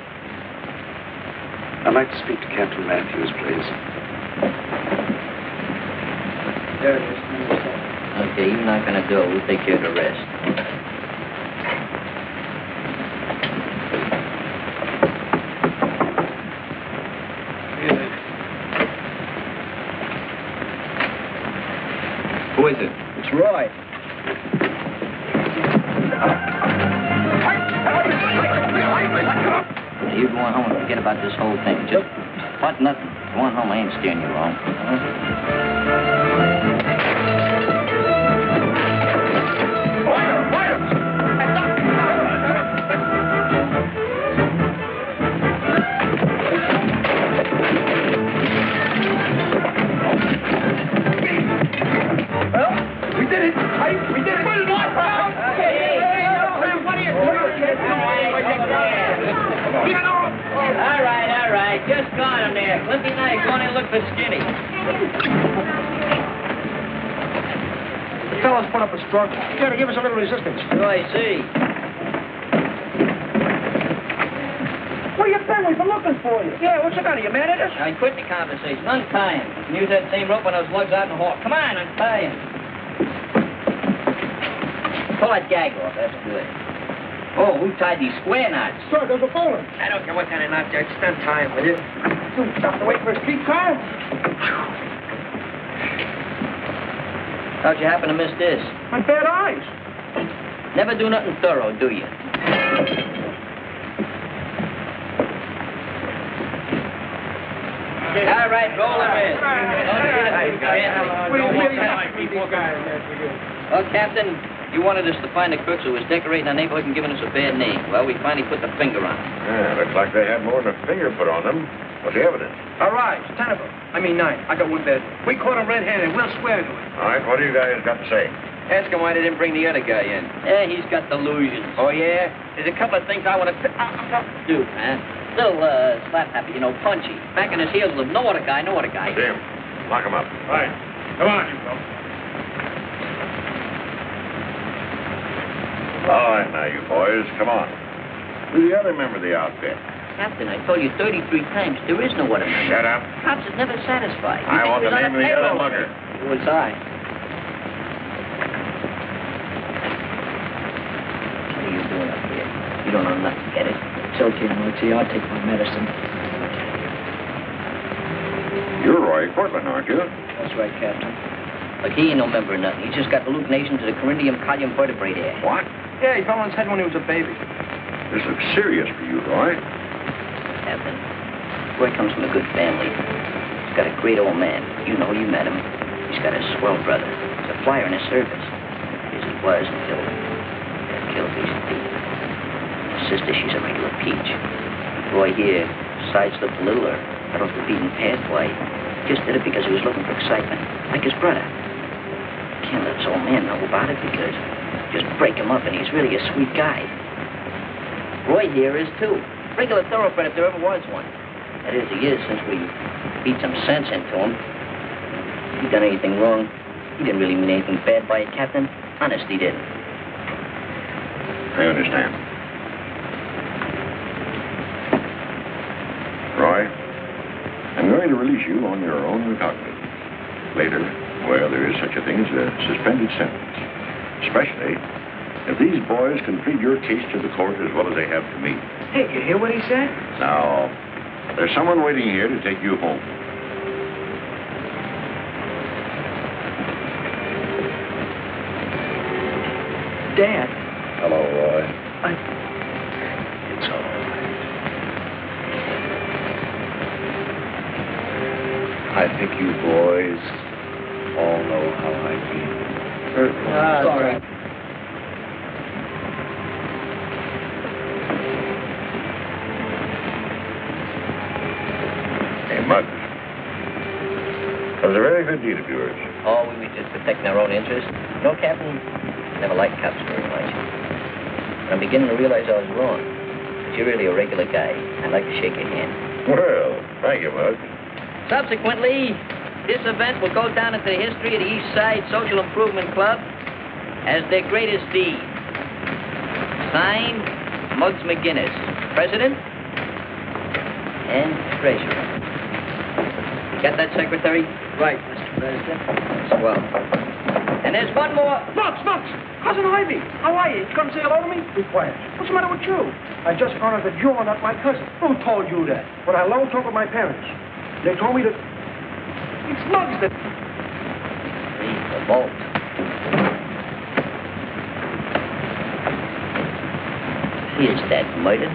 I'd like to speak to Captain Matthews, please. There it is. Okay, you're not going to go. We'll take care of the rest. Who is it? It's Roy. Now, you go on home and forget about this whole thing. Just what nothing. Go on home. I ain't steering you wrong. All right. Just got him there. Clippy and I go on and look for Skinny. The fellas put up a struggle. You gotta give us a little resistance. So I see. Where you been? We've been looking for you. Yeah, what's the matter? You mad at us? I quit the conversation. Untie him. And use that same rope when those lugs out in the hall. Come on, untie him. Pull that gag off. That's good. Oh, who tied these square knots? Sir, there's a bowler. I don't care what kind of knots there. Just untie him, will you? You stopped to wait for a streetcar? How'd you happen to miss this? My bad eyes. Never do nothing thorough, do you? All right, roll him in. Well, Captain, you wanted us to find the crooks who was decorating our neighborhood and giving us a bad name. Well, we finally put the finger on them. Yeah, looks like they had more than a finger put on them. What's the evidence? All right, 10 of them. I mean 9. I got one dead. We caught them red-handed. We'll swear to it. All right, what do you guys got to say? Ask him why they didn't bring the other guy in. Yeah, he's got delusions. Oh, yeah? There's a couple of things I want to do, man. Little, slap-happy, you know, punchy. Back in his heels with no other guy. Jim, lock him up. All right. Come on, you folks. All right, now, you boys, come on. Who's the other member of the outfit? Captain, I told you 33 times, there is no other member. Shut up. Cops is never satisfied. I want the name of the other mugger. It was I. What are you doing up here? You don't know nothing, get it? It's okay, Mochi. I'll take my medicine. You're Roy Cortland, aren't you? That's right, Captain. Look, he ain't no member of nothing. He's just got hallucinations of the coryndium column vertebrae there. What? Yeah, he fell on his head when he was a baby. This looks serious for you, Roy. Captain, Roy comes from a good family. He's got a great old man. You know, you met him. He's got a swell brother. He's a flyer in his service. As he was until got killed recently. His sister, she's a regular peach. Roy here sideslipped a little or got off the beaten path. Why, he just did it because he was looking for excitement, like his brother. Can't let his old man know about it because just break him up and he's really a sweet guy. Roy here is too. Regular thoroughbred if there ever was one. That is, he is since we beat some sense into him. If he done anything wrong, he didn't really mean anything bad by it, Captain. Honest, he didn't. I understand. Roy, I'm going to release you on your own recognizance. Later, well, there is such a thing as a suspended sentence. Especially if these boys can plead your case to the court as well as they have to me. Hey, you hear what he said? Now, there's someone waiting here to take you home. Dad. Hello, Roy. It's all right. I think you boys all know how I feel. It's all right. Muggs. That was a very good deed of yours. Oh, we were just protecting our own interests. No, Captain, never liked cops very much. I'm beginning to realize I was wrong. But you're really a regular guy. I'd like to shake your hand. Well, thank you, Muggs. Subsequently, this event will go down into the history of the East Side Social Improvement Club as their greatest deed. Signed, Muggs McGinnis, President and Treasurer. Got that, Secretary? Right, Mr. President. Swell. And there's one more. Muggs! Cousin Ivy! How are you? You come say hello to me? Be quiet. What's the matter with you? I just found out that you're not my cousin. Who told you that? But I had a long talk with my parents. They told me that... It's Muggs that... Leave the vault. Is that murder?